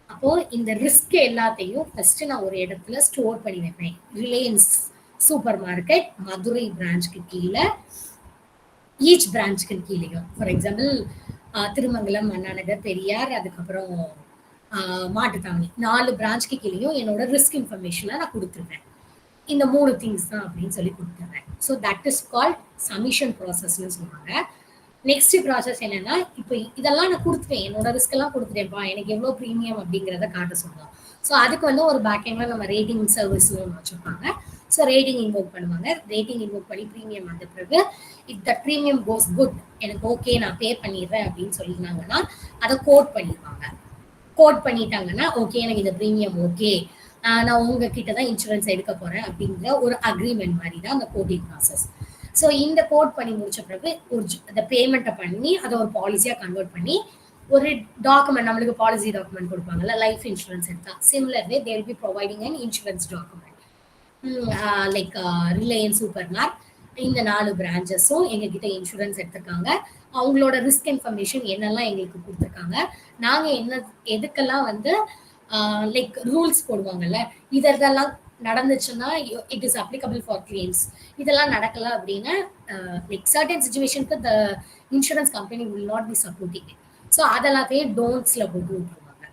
அப்போ இந்த ரிஸ்க் எல்லாத்தையும் ஃபர்ஸ்ட் நான் ஒரு இடத்துல ஸ்டோர் பண்ணி வைப்பேன். ரிலையன்ஸ் சூப்பர் மார்க்கெட் மதுரை பிரான்ச்சுக்கு கீழே, ஈச் பிரான்ச்சுக்கு கீழேயும். ஃபார் எக்ஸாம்பிள் திருமங்கலம், அண்ணா நகர், பெரியார், அதுக்கப்புறம் மாட்டுத்தாவணி 4 பிரான்ச்சுக்கு கீழேயும் என்னோட ரிஸ்க் இன்ஃபர்மேஷனை நான் கொடுத்துருவேன். இந்த 3 திங்ஸ் தான் அப்படின்னு சொல்லி கொடுத்துறேன். ஸோ தட் இஸ் கால்ட் சமிஷன் ப்ராசஸ்ன்னு சொல்லுவாங்க. நெக்ஸ்ட் ப்ராசஸ் என்னன்னா, இப்போ இதெல்லாம் நான் கொடுத்துட்டேன், என்னோட ரிஸ்க் எல்லாம் கொடுத்துட்டேன்ப்பா, எனக்கு எவ்வளோ ப்ரீமியம் அப்படிங்கிறத காட்ட சொல்லுவோம். ஸோ அதுக்கு வந்து ஒரு பேக்எண்ட்ல நம்ம ரேட்டிங் சர்வீஸ்னு ஒன்று வச்சிருப்பாங்க. ஸோ ரேட்டிங் இன்வோக் பண்ணுவாங்க. ரேட்டிங் இன்வோக் பண்ணி ப்ரீமியம் வந்த பிறகு if the premium goes good, எனக்கு ஓகே நான் பே பண்ணிடுறேன் அப்படின்னு சொல்லியிருந்தாங்கன்னா அதை கோட் பண்ணிடுவாங்க. கோட் பண்ணிட்டாங்கன்னா ஓகே எனக்கு இந்த ப்ரீமியம் ஓகே, நான் உங்ககிட்ட தான் இன்சூரன்ஸ் எடுக்க போறேன் அப்படிங்கிற ஒரு அக்ரிமெண்ட் மாதிரி தான் அந்த கோட்டிங் ப்ராசஸ். ஸோ இந்த கோட் பண்ணி முடிச்ச பிறகு ஒரு அந்த பேமெண்ட்டை பண்ணி அதை ஒரு பாலிசியா கன்வெர்ட் பண்ணி ஒரு டாக்குமெண்ட், நம்மளுக்கு பாலிசி டாக்குமெண்ட் கொடுப்பாங்கல்ல, லைஃப் இன்சூரன்ஸ் எடுத்தா similar way they will be providing an insurance document. Like Reliance super mark இந்த 4 பிரான்ச்சஸும் எங்ககிட்ட இன்சூரன்ஸ் எடுத்திருக்காங்க. அவங்களோட ரிஸ்க் இன்ஃபர்மேஷன் என்னெல்லாம் எங்களுக்கு கொடுத்துருக்காங்க, நாங்க என்ன எதுக்கெல்லாம் வந்து லைக் ரூல்ஸ் போடுவாங்கல்ல, இதெல்லாம் நடந்துச்சுன்னா it is applicable for claims. இதெல்லாம் நடக்கல அப்படின்னா லைக் சர்டன் சிச்சுவேஷனுக்கு the insurance company will not be supporting. So அதெல்லாத்தையும் டோன்ட்ஸ்ல போட்டு விட்டுருவாங்க.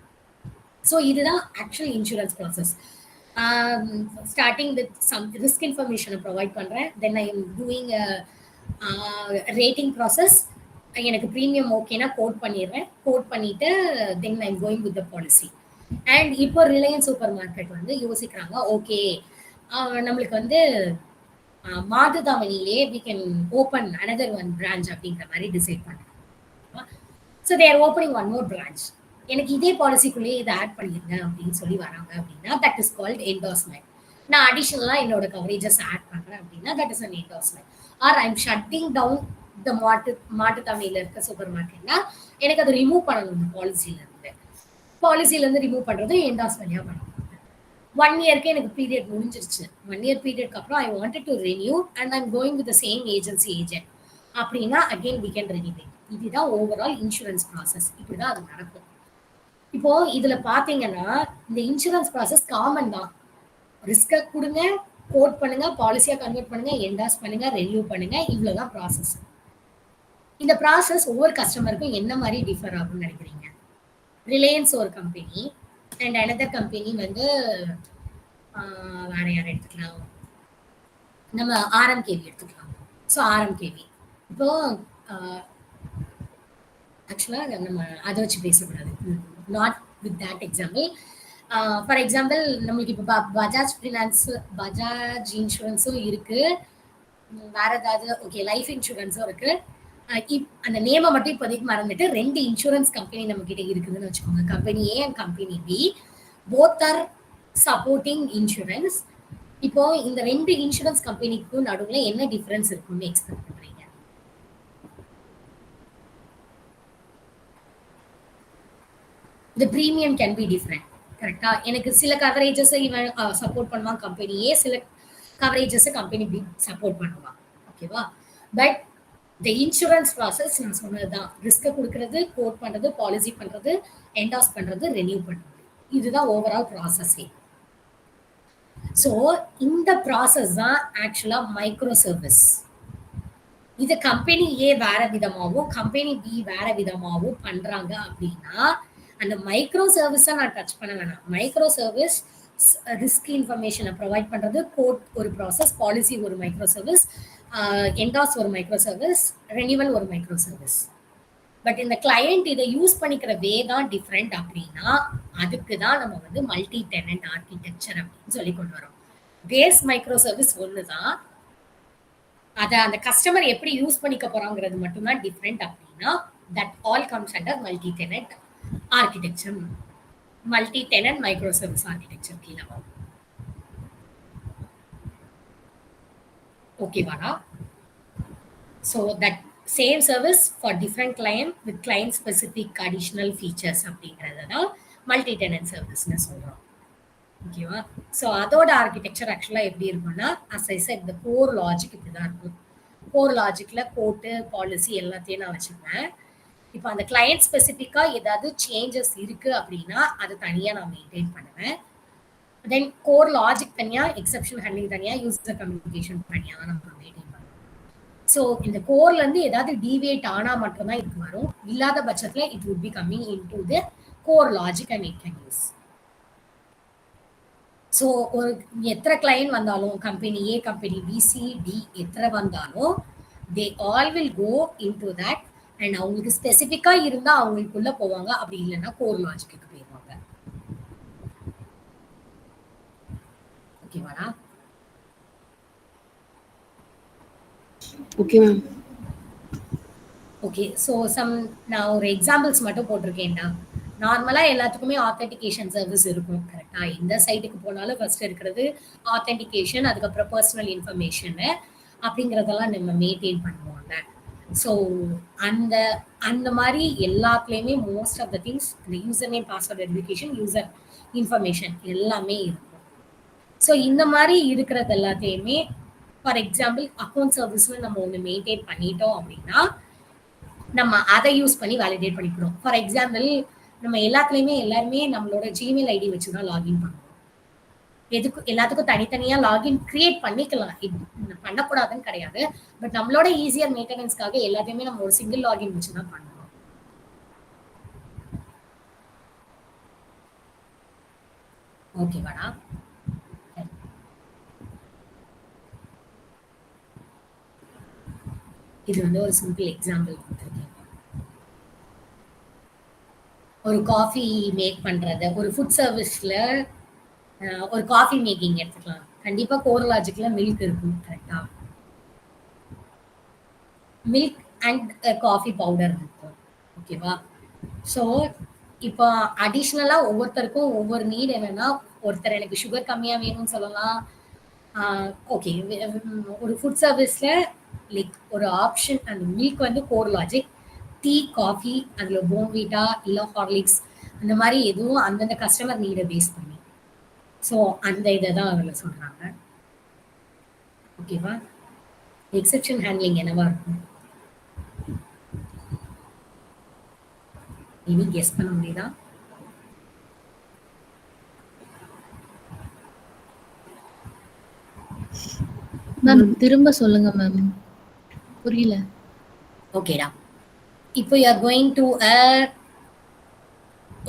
ஸோ இதுதான் actual insurance process. Starting with some risk இன்ஃபர்மேஷனை ப்ரொவைட் பண்ணுறேன். Then I am doing rating process. எனக்கு ப்ரீமியம் ஓகேனா கோட் பண்ணிடுறேன். கோட் பண்ணிட்டு then I am going with the policy. And இப்போ ரிலையன்ஸ் சூப்பர் மார்க்கெட் வந்து யோசிக்கிறாங்க, ஓகே நம்மளுக்கு வந்து மாட்டுத்தாவணியிலே we can open another one branch அப்படிங்கிற மாதிரி டிசைட் பண்ணுறாங்க. So they are opening one more branch. எனக்கு இதே பாலிசிக்குள்ளேயே இதை ஆட் பண்ணிருங்க அப்படின்னு சொல்லி வராங்க அப்படின்னா தட் இஸ் கால்ட் என்டார்ஸ்மெண்ட். நான் அடிஷனலாக என்னோட கவரேஜஸ் ஆட் பண்ணுறேன் அப்படின்னா that is an endorsement. Or I am shutting down the மாட்டுத்தாவணியில் இருக்க சூப்பர் மார்க்கெட்னா எனக்கு அதை ரிமூவ் பண்ணணும் இந்த பாலிசியில இருந்து. பாலிசில இருந்து ரிமூவ் பண்றது என்டார்ஸ்மெண்ட்யா பண்ணுவாங்க. 1 இயர்க்கு எனக்கு பீரியட் முடிஞ்சிருச்சு. 1 இயர் பீரியட்க்கு அப்புறம் ஐ wanted to renew and I am going with the same agency agent அப்படின்னா அகைன் வி கேன் ரினியூ. இதுதான் ஓவரால் இன்சூரன்ஸ் ப்ராசஸ். இப்படிதான் அது நடக்கும். இப்போ இதுல பாத்தீங்கன்னா இந்த இன்சூரன்ஸ் ப்ராசஸ் காமன் தான். ரிஸ்க கொடுங்க, கோட் பண்ணுங்க, பாலிசியா கன்வெர்ட் பண்ணுங்க, என்டார்ஸ் பண்ணுங்க, ரெனியூ பண்ணுங்க, இவ்வளவுதான் ப்ராசஸ். இந்த ப்ராசஸ் ஒவ்வொரு கஸ்டமருக்கும் என்ன மாதிரி டிஃபர் ஆகும்னு நினைக்கிறீங்க? ரிலையன்ஸ் ஒரு கம்பெனி அண்ட் அனதர் கம்பெனி வந்து வேற யாரை எடுத்துக்கலாம், நம்ம ஆர்எம்கேவி எடுத்துக்கலாம். ஸோ ஆர்எம்கேவி இப்போ ஆக்சுவலாக நம்ம அதை வச்சு பேசக்கூடாது, not with that example. For example நம்மளுக்கு இப்போ பஜாஜ் ஃபினான்ஸ், பஜாஜ் இன்சூரன்ஸும் இருக்கு, வேற ஏதாவது ஓகே லைஃப் இன்சூரன்ஸும் இருக்கு. அந்த நேமை மட்டும் இப்போதைக்கு மறந்துட்டு 2 இன்சூரன்ஸ் கம்பெனி நம்ம கிட்ட இருக்குதுன்னு வச்சுக்கோங்க. Company A and company B, both are supporting insurance. இப்போ இந்த 2 இன்சூரன்ஸ் கம்பெனிக்கும் நடுவில் என்ன டிஃபரன்ஸ் இருக்குன்னு எக்ஸ்பெக்ட் பண்றீங்க? இந்த ப்ரீமியம் கேன் பி டிஃப்ரெண்ட். கரெக்டா? எனக்கு சில கவரேஜஸ் இவன் சப்போர்ட் பண்ணுவான் கம்பெனி ஏ, சில கவரேஜஸ் கம்பெனி பி சப்போர்ட் பண்ணுவான். ஓகேவா? பட் த இன்சூரன்ஸ் ப்ராசஸ் நான் சொன்னதுதான், ரிஸ்கை கொடுக்கறது, கோட் பண்றது, பாலிசி பண்றது, என்டார்ஸ் பண்றது, ரெனியூ பண்றது, இதுதான் ஓவரால் ப்ராசஸே. ஸோ இந்த ப்ராசஸ் தான் ஆக்சுவலா மைக்ரோ சர்வீஸ். இது கம்பெனி ஏ வேற விதமாகவும் கம்பெனி பி வேற விதமாகவும் பண்றாங்க அப்படின்னா அந்த மைக்ரோ சர்வீஸை நான் டச் பண்ண வேணாம். மைக்ரோ சர்வீஸ் ரிஸ்க் இன்ஃபர்மேஷனை ப்ரொவைட் பண்றது, கோட் ஒரு ப்ராசஸ், பாலிசி ஒரு மைக்ரோ சர்வீஸ், என்டார்ஸ் ஒரு மைக்ரோ சர்வீஸ், ரெனியூவல் ஒரு மைக்ரோ சர்வீஸ். பட் இந்த கிளையண்ட் இதை யூஸ் பண்ணிக்கிற வே தான் டிஃப்ரெண்ட் அப்படின்னா அதுக்கு தான் நம்ம வந்து மல்டி டெனன்ட் ஆர்கிடெக்சர் அப்படின்னு சொல்லி கொண்டு வரோம். பேஸ் மைக்ரோ சர்வீஸ் ஒன்று தான், அதை அந்த கஸ்டமர் எப்படி யூஸ் பண்ணிக்க போறாங்கிறது மட்டும்தான் டிஃப்ரெண்ட் அப்படின்னா that all comes under multi tenant architecture, multi tenant micro service architecture கீழே வரும். ஓகேவாடா? So that same service for different client with client specific additional features அப்படிங்கிறத தான் மல்டி டெனன்ட் சர்வீஸ்னு சொல்கிறோம். ஓகேவா? ஸோ அதோட ஆர்கிடெக்சர் ஆக்சுவலாக எப்படி இருக்கும்னா, அஸ் ஐ செட், இந்த கோர் லாஜிக் இப்படி தான் இருக்கும். கோர் லாஜிக்கில் கோட்டு பாலிசி எல்லாத்தையும் நான் வச்சுப்பேன். இப்போ அந்த கிளையண்ட் ஸ்பெசிஃபிக்காக ஏதாவது சேஞ்சஸ் இருக்குது அப்படின்னா அது தனியாக நான் மெயின்டைன் பண்ணுவேன். தென் கோர் லாஜிக் தனியாக, எக்ஸப்ஷன் ஹேண்ட்லிங் தனியாக, யூசர் கம்யூனிகேஷன் தனியாக தான் நம்ம மெயின்டைன் பண்ணுவோம். ஸோ இந்த கோர்லேருந்து ஏதாவது டீவியேட் ஆனால் மட்டும்தான் இதுக்கு வரும். இல்லாத பட்சத்தில் it would be coming in to the core logic and it can use. So ஒரு எத்தனை கிளைண்ட் வந்தாலும், company A, company B, C, D எத்தனை வந்தாலும் they all will go in to that. And அவங்களுக்கு ஸ்பெசிஃபிக்காக இருந்தால் அவங்களுக்குள்ள போவாங்க, அப்படி இல்லைன்னா கோர் லாஜிக்கு போயிடுவாங்க. ஓகேவாடா? Okay ma'am. ஓகே, ஸோ நான் ஒரு எக்ஸாம்பிள்ஸ் மட்டும் போட்டிருக்கேன்டா. நார்மலாக எல்லாத்துக்குமே ஆத்தென்டிகேஷன் சர்வீஸ் இருக்கும், கரெக்டாக? எந்த சைட்டுக்கு போனாலும் ஃபர்ஸ்ட் இருக்கிறது ஆத்தென்டிகேஷன், அதுக்கப்புறம் பர்சனல் இன்ஃபர்மேஷனு அப்படிங்கிறதெல்லாம் நம்ம மெயின்டைன் பண்ணுவாங்க. ஸோ அந்த அந்த மாதிரி எல்லாத்துலேயுமே மோஸ்ட் ஆஃப் த திங்ஸ், இந்த user name, password verification, user information எல்லாமே இருக்கும். ஸோ இந்த மாதிரி இருக்கிறது எல்லாத்தையுமே, ஃபார் எக்ஸாம்பிள் அக்கௌண்ட் சர்வீஸ்னு நம்ம ஒன்று மெயின்டைன் பண்ணிட்டோம் அப்படின்னா நம்ம அதை யூஸ் பண்ணி வேலிடேட் பண்ணிக்கணும். ஃபார் எக்ஸாம்பிள் நம்ம எல்லாத்துலேயுமே எல்லாருமே நம்மளோட ஜிமெயில் ஐடி வச்சு தான் லாகின் பண்ணுவோம். எல்லாத்துக்கும் தனித்தனியாக லாகின் கிரியேட் பண்ணிக்கலாம், பண்ணக்கூடாதுன்னு கிடையாது. பட் நம்மளோட ஈஸியர் மெயின்டெனன்ஸ்க்காக எல்லாத்தையுமே நம்ம ஒரு சிங்கிள் லாகின் வச்சு தான் பண்ணுவோம். ஓகேவாடா? இது வந்து ஒரு சிம்பிள் எக்ஸாம்பிள் கொடுத்துருக்கேன். ஒரு காஃபி மேக் பண்றது, ஒரு ஃபுட் சர்வீஸ்ல ஒரு காஃபி மேக்கிங் எடுத்துக்கலாம். கண்டிப்பா கோர் லாஜிக்ல மில்க் இருக்கும், கரெக்டா? மில்க் அண்ட் காஃபி பவுடர் இருக்கும், ஓகேவா? ஸோ இப்போ அடிஷ்னலா ஒவ்வொருத்தருக்கும் ஒவ்வொரு நீட் என்னன்னா, ஒருத்தர் எனக்கு சுகர் கம்மியா வேணும்னு சொல்லலாம். ஓகே, ஒரு ஃபுட் சர்வீஸ்ல லைக் ஒரு ஆப்ஷன், அந்த மில்க் வந்து கோர் லாஜிக், டீ, காஃபி, அதில் போன்வீட்டா இல்லை ஹார்லிக்ஸ் அந்த மாதிரி எதுவும் அந்தந்த கஸ்டமர் நீடை பேஸ் பண்ணி. ஸோ அந்த இதை தான் அதில் சொல்கிறாங்க. ஓகேவா? எக்ஸெப்ஷன் ஹேண்ட்லிங் என்னவா இருக்கும்? இனி கெஸ் பண்ண முடியுதா? மேம் திரும்ப சொல்லுங்க மேம், புரியல. ஓகேடா, இப்போ யூ ஆர் கோயிங் டு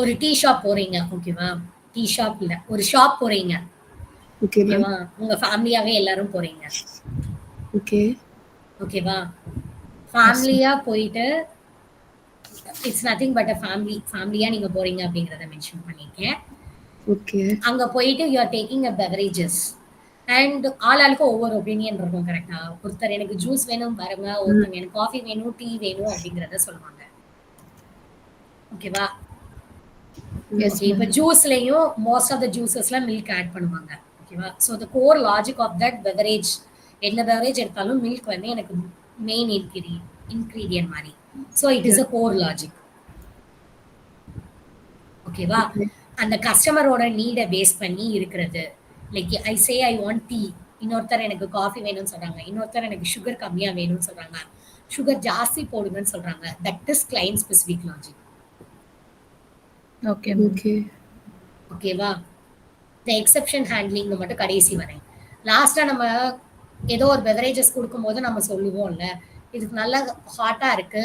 ஒரு டீ ஷாப் போறீங்க, ஓகேவா? டீ ஷாப் இல்ல, ஒரு ஷாப் போறீங்க, ஓகேவா? உங்க ஃபேமிலியாவே எல்லாரும் போறீங்க, ஓகே ஓகேவா? ஃபேமிலியா போயிட்டு இட்ஸ் நதிங் பட் ஃபேமிலியா நீங்க போறீங்க அப்படிங்கறத மென்ஷன் பண்ணிருக்கேன். ஓகே, அங்க போயிட்டு you are taking a beverages அண்ட் ஆளாளுக்கும் ஒவ்வொரு ஒப்பீனியன் இருக்கும், கரெக்டா? ஒருத்தர் எனக்கு ஜூஸ் வேணும் பாருங்க, ஒருத்தர் எனக்கு காஃபி வேணும், டீ வேணும் அப்படிங்கறத சொல்லுவாங்க, ஓகேவா? இப்ப ஜூஸ்லயும் மோஸ்ட் ஆஃப் த ஜூசஸ்ல மில்க் ஆட் பண்ணுவாங்க, ஓகேவா? So the core logic of that beverage, என்ன பெவரேஜ் எடுத்தாலும் மில்க் வந்து எனக்கு மெயின் இன்கிரீடியன்ட் மாதிரி. So it is a core logic, ஓகேவா? அந்த கஸ்டமரோட நீடை பேஸ் பண்ணி இருக்கிறது. Like I say I want tea, இன்னொருத்தர் எனக்கு காஃபி வேணும்னு சொல்றாங்க, இன்னொருத்தர் எனக்கு சுகர் கம்மியா வேணும்னு சொல்றாங்க, சுகர் ஜாஸ்தி போடுங்கன்னு சொல்றாங்க. That is client specific logic. Okay okay, ஓகேவா? இந்த எக்ஸெப்ஷன் ஹேண்ட்லிங் மட்டும் கடைசி வரேன். லாஸ்டா நம்ம ஏதோ ஒரு பெவரேஜஸ் கொடுக்கும்போது நம்ம சொல்லுவோம்ல, இதுக்கு நல்லா ஹாட்டா இருக்கு,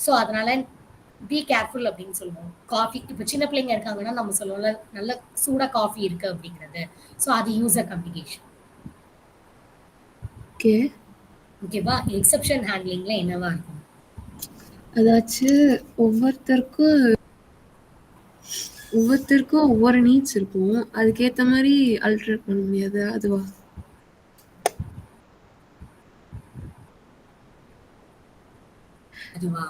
ஸோ அதனால பி கேர்ஃபுல் அப்படின்னு சொல்லுவோம். காஃபி இப்போ சின்ன பிள்ளைங்க இருக்காங்கன்னா நம்ம சொல்லுவோம்ல, நல்ல சூடா காஃபி இருக்கு அப்படிங்கிறது. ஸோ அது யூசர் கம்யூனிகேஷன், ஓகே. ஓகேவா? எக்ஸெப்ஷன் ஹேண்ட்லிங்ல என்னவா இருக்கும்? அதாச்சும் ஒவ்வொருத்தருக்கும் ஒவ்வொரு நீட்ஸ் இருக்கும், அதுக்கேத்த மாதிரி அல்டரேட் பண்ண முடியாது, அதுவா? அதுவா?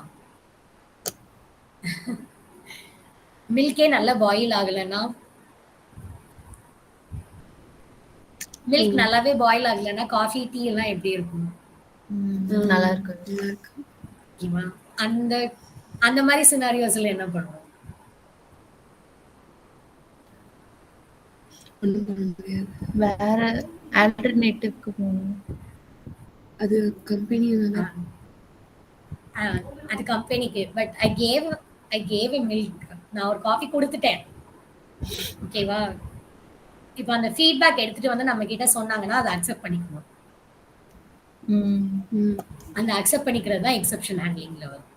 மில்கே நல்லா பாயில் ஆகலைன்னா, மில்க் நல்லாவே பாயில் ஆகலைன்னா காஃபி டீ எல்லாம் எப்படி இருக்கும்? நல்லா இருக்கு. நல்லா இருக்கு. ஓகேவா? அந்த அந்த மாதிரி சினாரியோஸ்ல என்ன பண்ணுவோம்? ஒண்ணும் பண்ண முடியாது. வேற ஆல்டர்னேட்டிவ்க்கு போகணும். அது கம்பெனி தானே. அது கம்பெனிக்கு. But I gave a milk. நான் ஒரு காஃபி கொடுத்துட்டேன். ஓகேவா? இப்போ அந்த ஃபீட்பேக் எடுத்துட்டு வந்து நம்ம கிட்ட சொன்னாங்கன்னா அதை அக்செப்ட் பண்ணிக்கணும். அந்த அக்செப்ட் பண்ணிக்கிறது தான் எக்ஸெப்ஷன் ஹேண்ட்லிங்ல வரும்.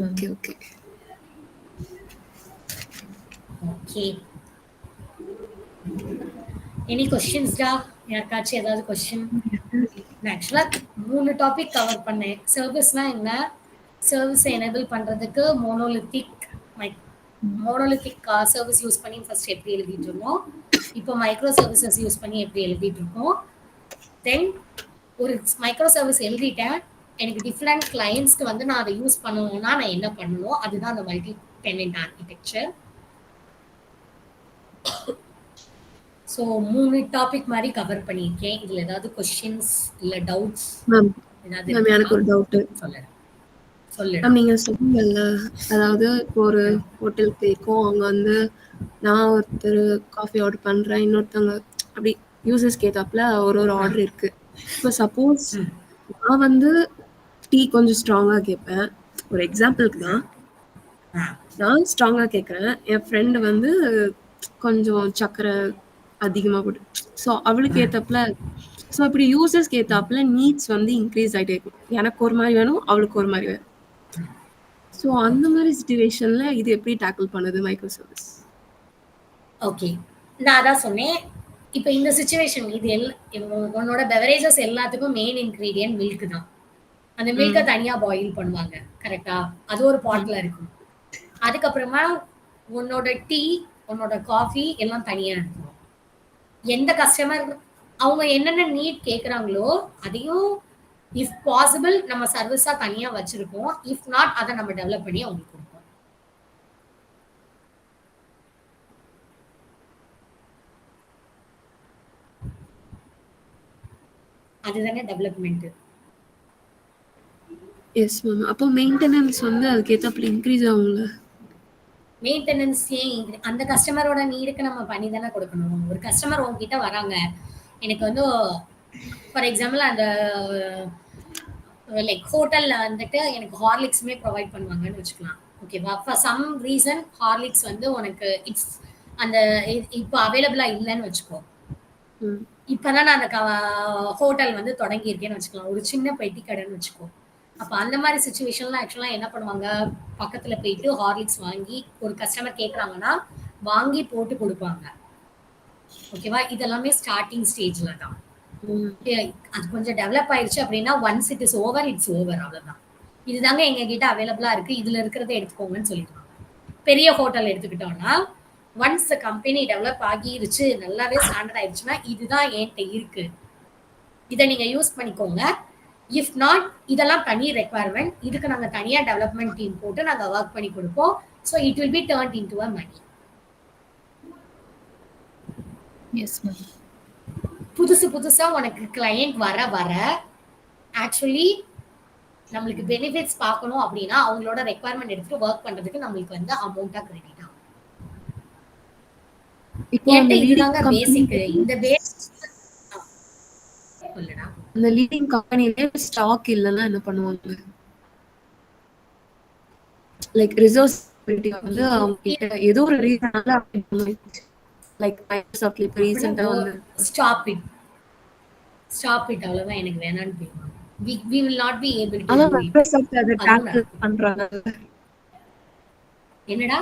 Okay okay okay. எனி கொஸ்டின்ஸ்டா? யாருக்காச்சும் ஏதாவது கொஸ்டின்? ஆக்சுவலா 3 டாபிக் கவர் பண்ணேன். சர்வீஸ்னா என்ன, சர்வீஸ் எனேபிள் பண்றதுக்கு மோனோலித்திக் சர்வீஸ் யூஸ் பண்ணி ஃபர்ஸ்ட் எப்படி எழுதிட்டு இருந்தோம், இப்போ மைக்ரோ சர்வீசஸ் யூஸ் பண்ணி எப்படி எழுதிட்டு இருக்கோம். தென் ஒரு மைக்ரோ சர்வீஸ் எழுதிட்டேன், எனக்கு டிஃப்ரெண்ட் கிளைண்ட்ஸ்க்கு வந்து நான் அதை யூஸ் பண்ணணும்னா நான் என்ன பண்ணணும், அதுதான் அந்த multi tenant architecture. So 3 topic மாதிரி கவர் பண்ணியிருக்கேன். இதுல ஏதாவது கொஸ்டின்ஸ் இல்ல டவுட்ஸ் மேம். ஏதாவது மேம் எனக்கு ஒரு டவுட். சொல்லுங்க. மேம் நீங்க சொன்னீங்கல்ல, அதாவது இப்போ ஒரு ஹோட்டலுக்கு போயிருக்கோம், அங்க வந்து நான் ஒருத்தர் காஃபி ஆர்டர் பண்றேன், இன்னொருத்தவங்க அப்படி யூசர்ஸ்க்கு ஏத்தாப்புல ஒரு ஆர்டர் இருக்கு. இப்போ சப்போஸ் நான் வந்து டீ கொஞ்சம் ஸ்ட்ராங்கா கேட்பேன், ஒரு எக்ஸாம்பிளுக்கு தான். நான் ஸ்ட்ராங்கா கேட்கறேன், என் ஃப்ரெண்டு வந்து கொஞ்சம் சக்கரை அதிகமா போட்டு, ஸோ அவளுக்கு ஏத்தாப்புல, ஸோ இப்படி யூசர்ஸ்க்கு ஏத்தாப்புல நீட்ஸ் வந்து இன்க்ரீஸ் ஆகிட்டே இருக்கும். எனக்கு ஒரு மாதிரி வேணும், அவளுக்கு ஒரு மாதிரி வேணும். ஸோ அந்த மாதிரி சிச்சுவேஷன்ல இது எப்படி டேக்கிள் பண்ணுது மைக்ரோ சர்வீஸ்? ஓகே, நான் அதான் சொன்னேன். இப்போ இந்த சிச்சுவேஷன் இது உன்னோட பெவரேஜஸ் எல்லாத்துக்கும் மெயின் இன்கிரீடியன்ட் மில்க் தான். அந்த மில்கை தனியா பாயில் பண்ணுவாங்க, கரெக்டா? அது ஒரு பாட்டில் இருக்கும். அதுக்கப்புறமா உன்னோட டீ, உன்னோட காஃபி எல்லாம் தனியா இருக்கும். எந்த கஸ்டமர் அவங்க என்னென்ன நீட் கேட்குறாங்களோ அதையும் இஃப் பாசிபிள் நம்ம சர்வீஸா தனியா வச்சிருக்கோம். இஃப் நாட் அதை நம்ம டெவலப் பண்ணி அவங்களுக்கு கொடுப்போம். அதுதானே டெவலப்மெண்ட். Yes ma'am. அப்போ மெயின்டெனன்ஸ் வந்து அதுக்கு ஏத்தாப்புல இன்க்ரீஸ் ஆகும்ல? மெயின்டெனன்ஸ் அந்த கஸ்டமரோட நீடுக்கு நம்ம பண்ணி தானே கொடுக்கணும். ஒரு கஸ்டமர் உங்ககிட்ட வராங்க, எனக்கு வந்து ஃபார் எக்ஸாம்பிள் அந்த லைக் ஹோட்டல்ல வந்துட்டு எனக்கு ஹார்லிக்ஸுமே ப்ரொவைட் பண்ணுவாங்கன்னு வச்சுக்கலாம். ஓகேவா? ஃபார் சம் ரீசன் ஹார்லிக்ஸ் வந்து உனக்கு இட்ஸ் அந்த இப்போ அவைலபிளா இல்லைன்னு வச்சுக்கோ. இப்பதான் நான் அந்த ஹோட்டல் வந்து தொடங்கியிருக்கேன்னு வச்சுக்கலாம், ஒரு சின்ன பெட்டி கடைன்னு வச்சுக்கோ. அப்போ அந்த மாதிரி சுச்சுவேஷன்ல ஆக்சுவலா என்ன பண்ணுவாங்க, பக்கத்துல போயிட்டு ஹார்லிக்ஸ் வாங்கி ஒரு கஸ்டமர் கேட்குறாங்கன்னா வாங்கி போட்டு கொடுப்பாங்க. ஓகேவா? இதெல்லாமே ஸ்டார்டிங் ஸ்டேஜ்ல தான். அது கொஞ்சம் டெவலப் ஆயிடுச்சு அப்படின்னா once it is over, it's over, அவ்வளவுதான். இதுதாங்க எங்க கிட்ட அவைலபிளா இருக்கு, இதுல இருக்கிறத எடுத்துக்கோங்கன்னு சொல்லிடுவாங்க. பெரிய ஹோட்டல் எடுத்துக்கிட்டோம்னா ஒன்ஸ் கம்பெனி டெவலப் ஆகிருச்சு, நல்லாவே ஸ்டாண்டர்ட் ஆயிடுச்சுன்னா இதுதான் என்கிட்ட இருக்கு, இதை நீங்க யூஸ் பண்ணிக்கோங்க. இஃப் நாட் இதெல்லாம் தனி ரெக்வயர்மெண்ட், இதுக்கு நாங்க தனியா டெவலப்மெண்ட் டீம் போட்டு நாங்க ஒர்க் பண்ணி கொடுப்போம். So it will be turned into a money. Yes ma'am. புதுசா உனக்கு கிளையண்ட் வர ஆக்சுவலி நம்மளுக்கு பெனிஃபிட்ஸ் பார்க்கணும் அப்படின்னா அவங்களோட ரெக்வயர்மெண்ட் எடுத்துட்டு ஒர்க் பண்றதுக்கு நம்மளுக்கு வந்து அமௌண்டா கிரெடிட் ஆகும். இதுதாங்க பேசிக். இந்த சொல்லுடா. அந்த லீடிங் கம்பெனிலே ஸ்டாக் இல்லைன்னா என்ன பண்ணுவாங்க? லைக் ரிசோர்ஸ் வந்து அவங்க கிட்ட ஏதோ ஒரு ரீசனால லைக் மைக்ரோசாஃப்ட்ல இப்ப ரீசன்ட்டா வந்து ஸ்டாப் இட் அவ்வளவுதான், எனக்கு வேணான்னு போயிடுவாங்க. we will not be able to ஆனா do it. மைக்ரோசாஃப்ட் அதை டேக்கிள் பண்றாங்க. என்னடா?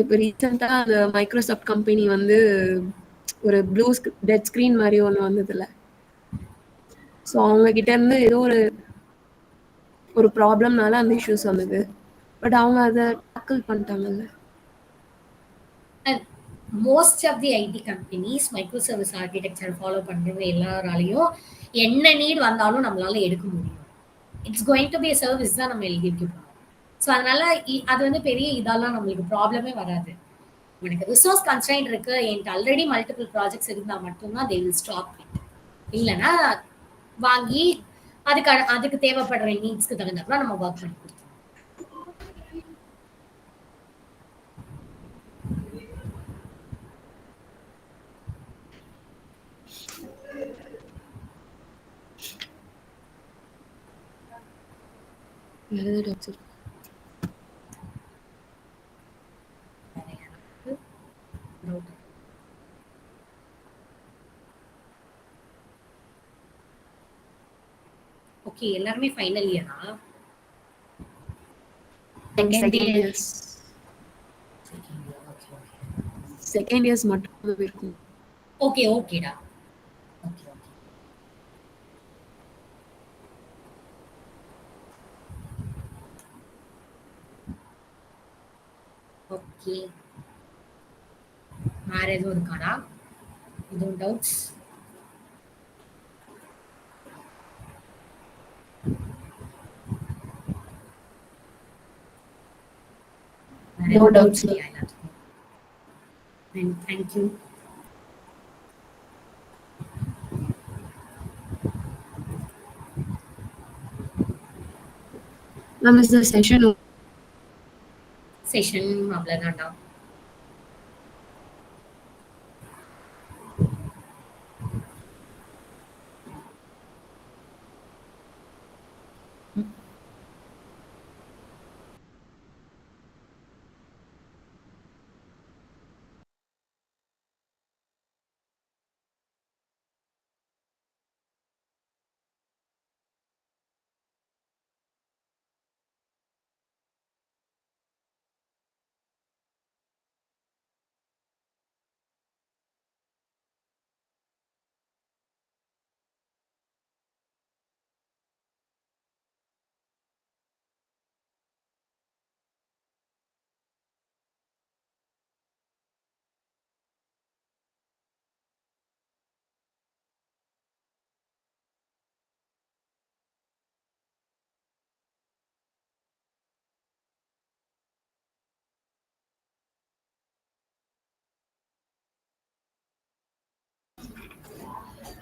இப்ப ரீசெண்டா அந்த மைக்ரோசாஃப்ட் கம்பெனி வந்து ஒரு ப்ளூ டெட் ஸ்கிரீன் மாதிரி ஒன்று வந்ததுல, ஸோ அவங்க கிட்ட இருந்து ஏதோ ஒரு ப்ராப்ளம்னால அந்த இஷ்யூஸ் வந்தது. பட் அவங்க அதை டேக்கிள் பண்ணிட்டாங்கல்ல. Most of the IT companies micro service architecture follow பண்றவங்க எல்லாராலையும் என்ன நீட் வந்தாலும் நம்மளால எடுக்க முடியும். It's going to be a service தான் நம்ம எழுதி வைக்க போறோம். ஸோ அதனால அது வந்து பெரிய இதெல்லாம் நம்மளுக்கு ப்ராப்ளமே வராது. எனக்கு ரிசோர்ஸ் கன்ஸ்ட்ரைன்ட் இருக்கு, என்கிட்ட ஆல்ரெடி மல்டிபிள் ப்ராஜெக்ட்ஸ் இருந்தால் மட்டும்தான் தே வில் ஸ்டாப் இட். இல்லைன்னா வாங்கி அதுக்கு தேவைப்படுற நீட்ஸ்க்கு தகுந்தாப்புல நம்ம ஒர்க் பண்ணி கொடுத்தோம். வேற ஏதாவது doubts இருக்கா? ஓகே, எல்லாருமே ஃபைனல் இயரா? Second years. செகண்ட் இயர்ஸ் மட்டும் இருக்கும். ஓகே ஓகேடா. Okay okay. ஓகே, வேற எதுவும் இருக்காடா? எதுவும் doubts? No doubts. Thank you. Ma'am, is the session session அவ்வளோதான்டா.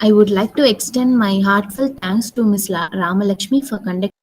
I would like to extend my heartfelt thanks to Ms. Ramalakshmi for conducting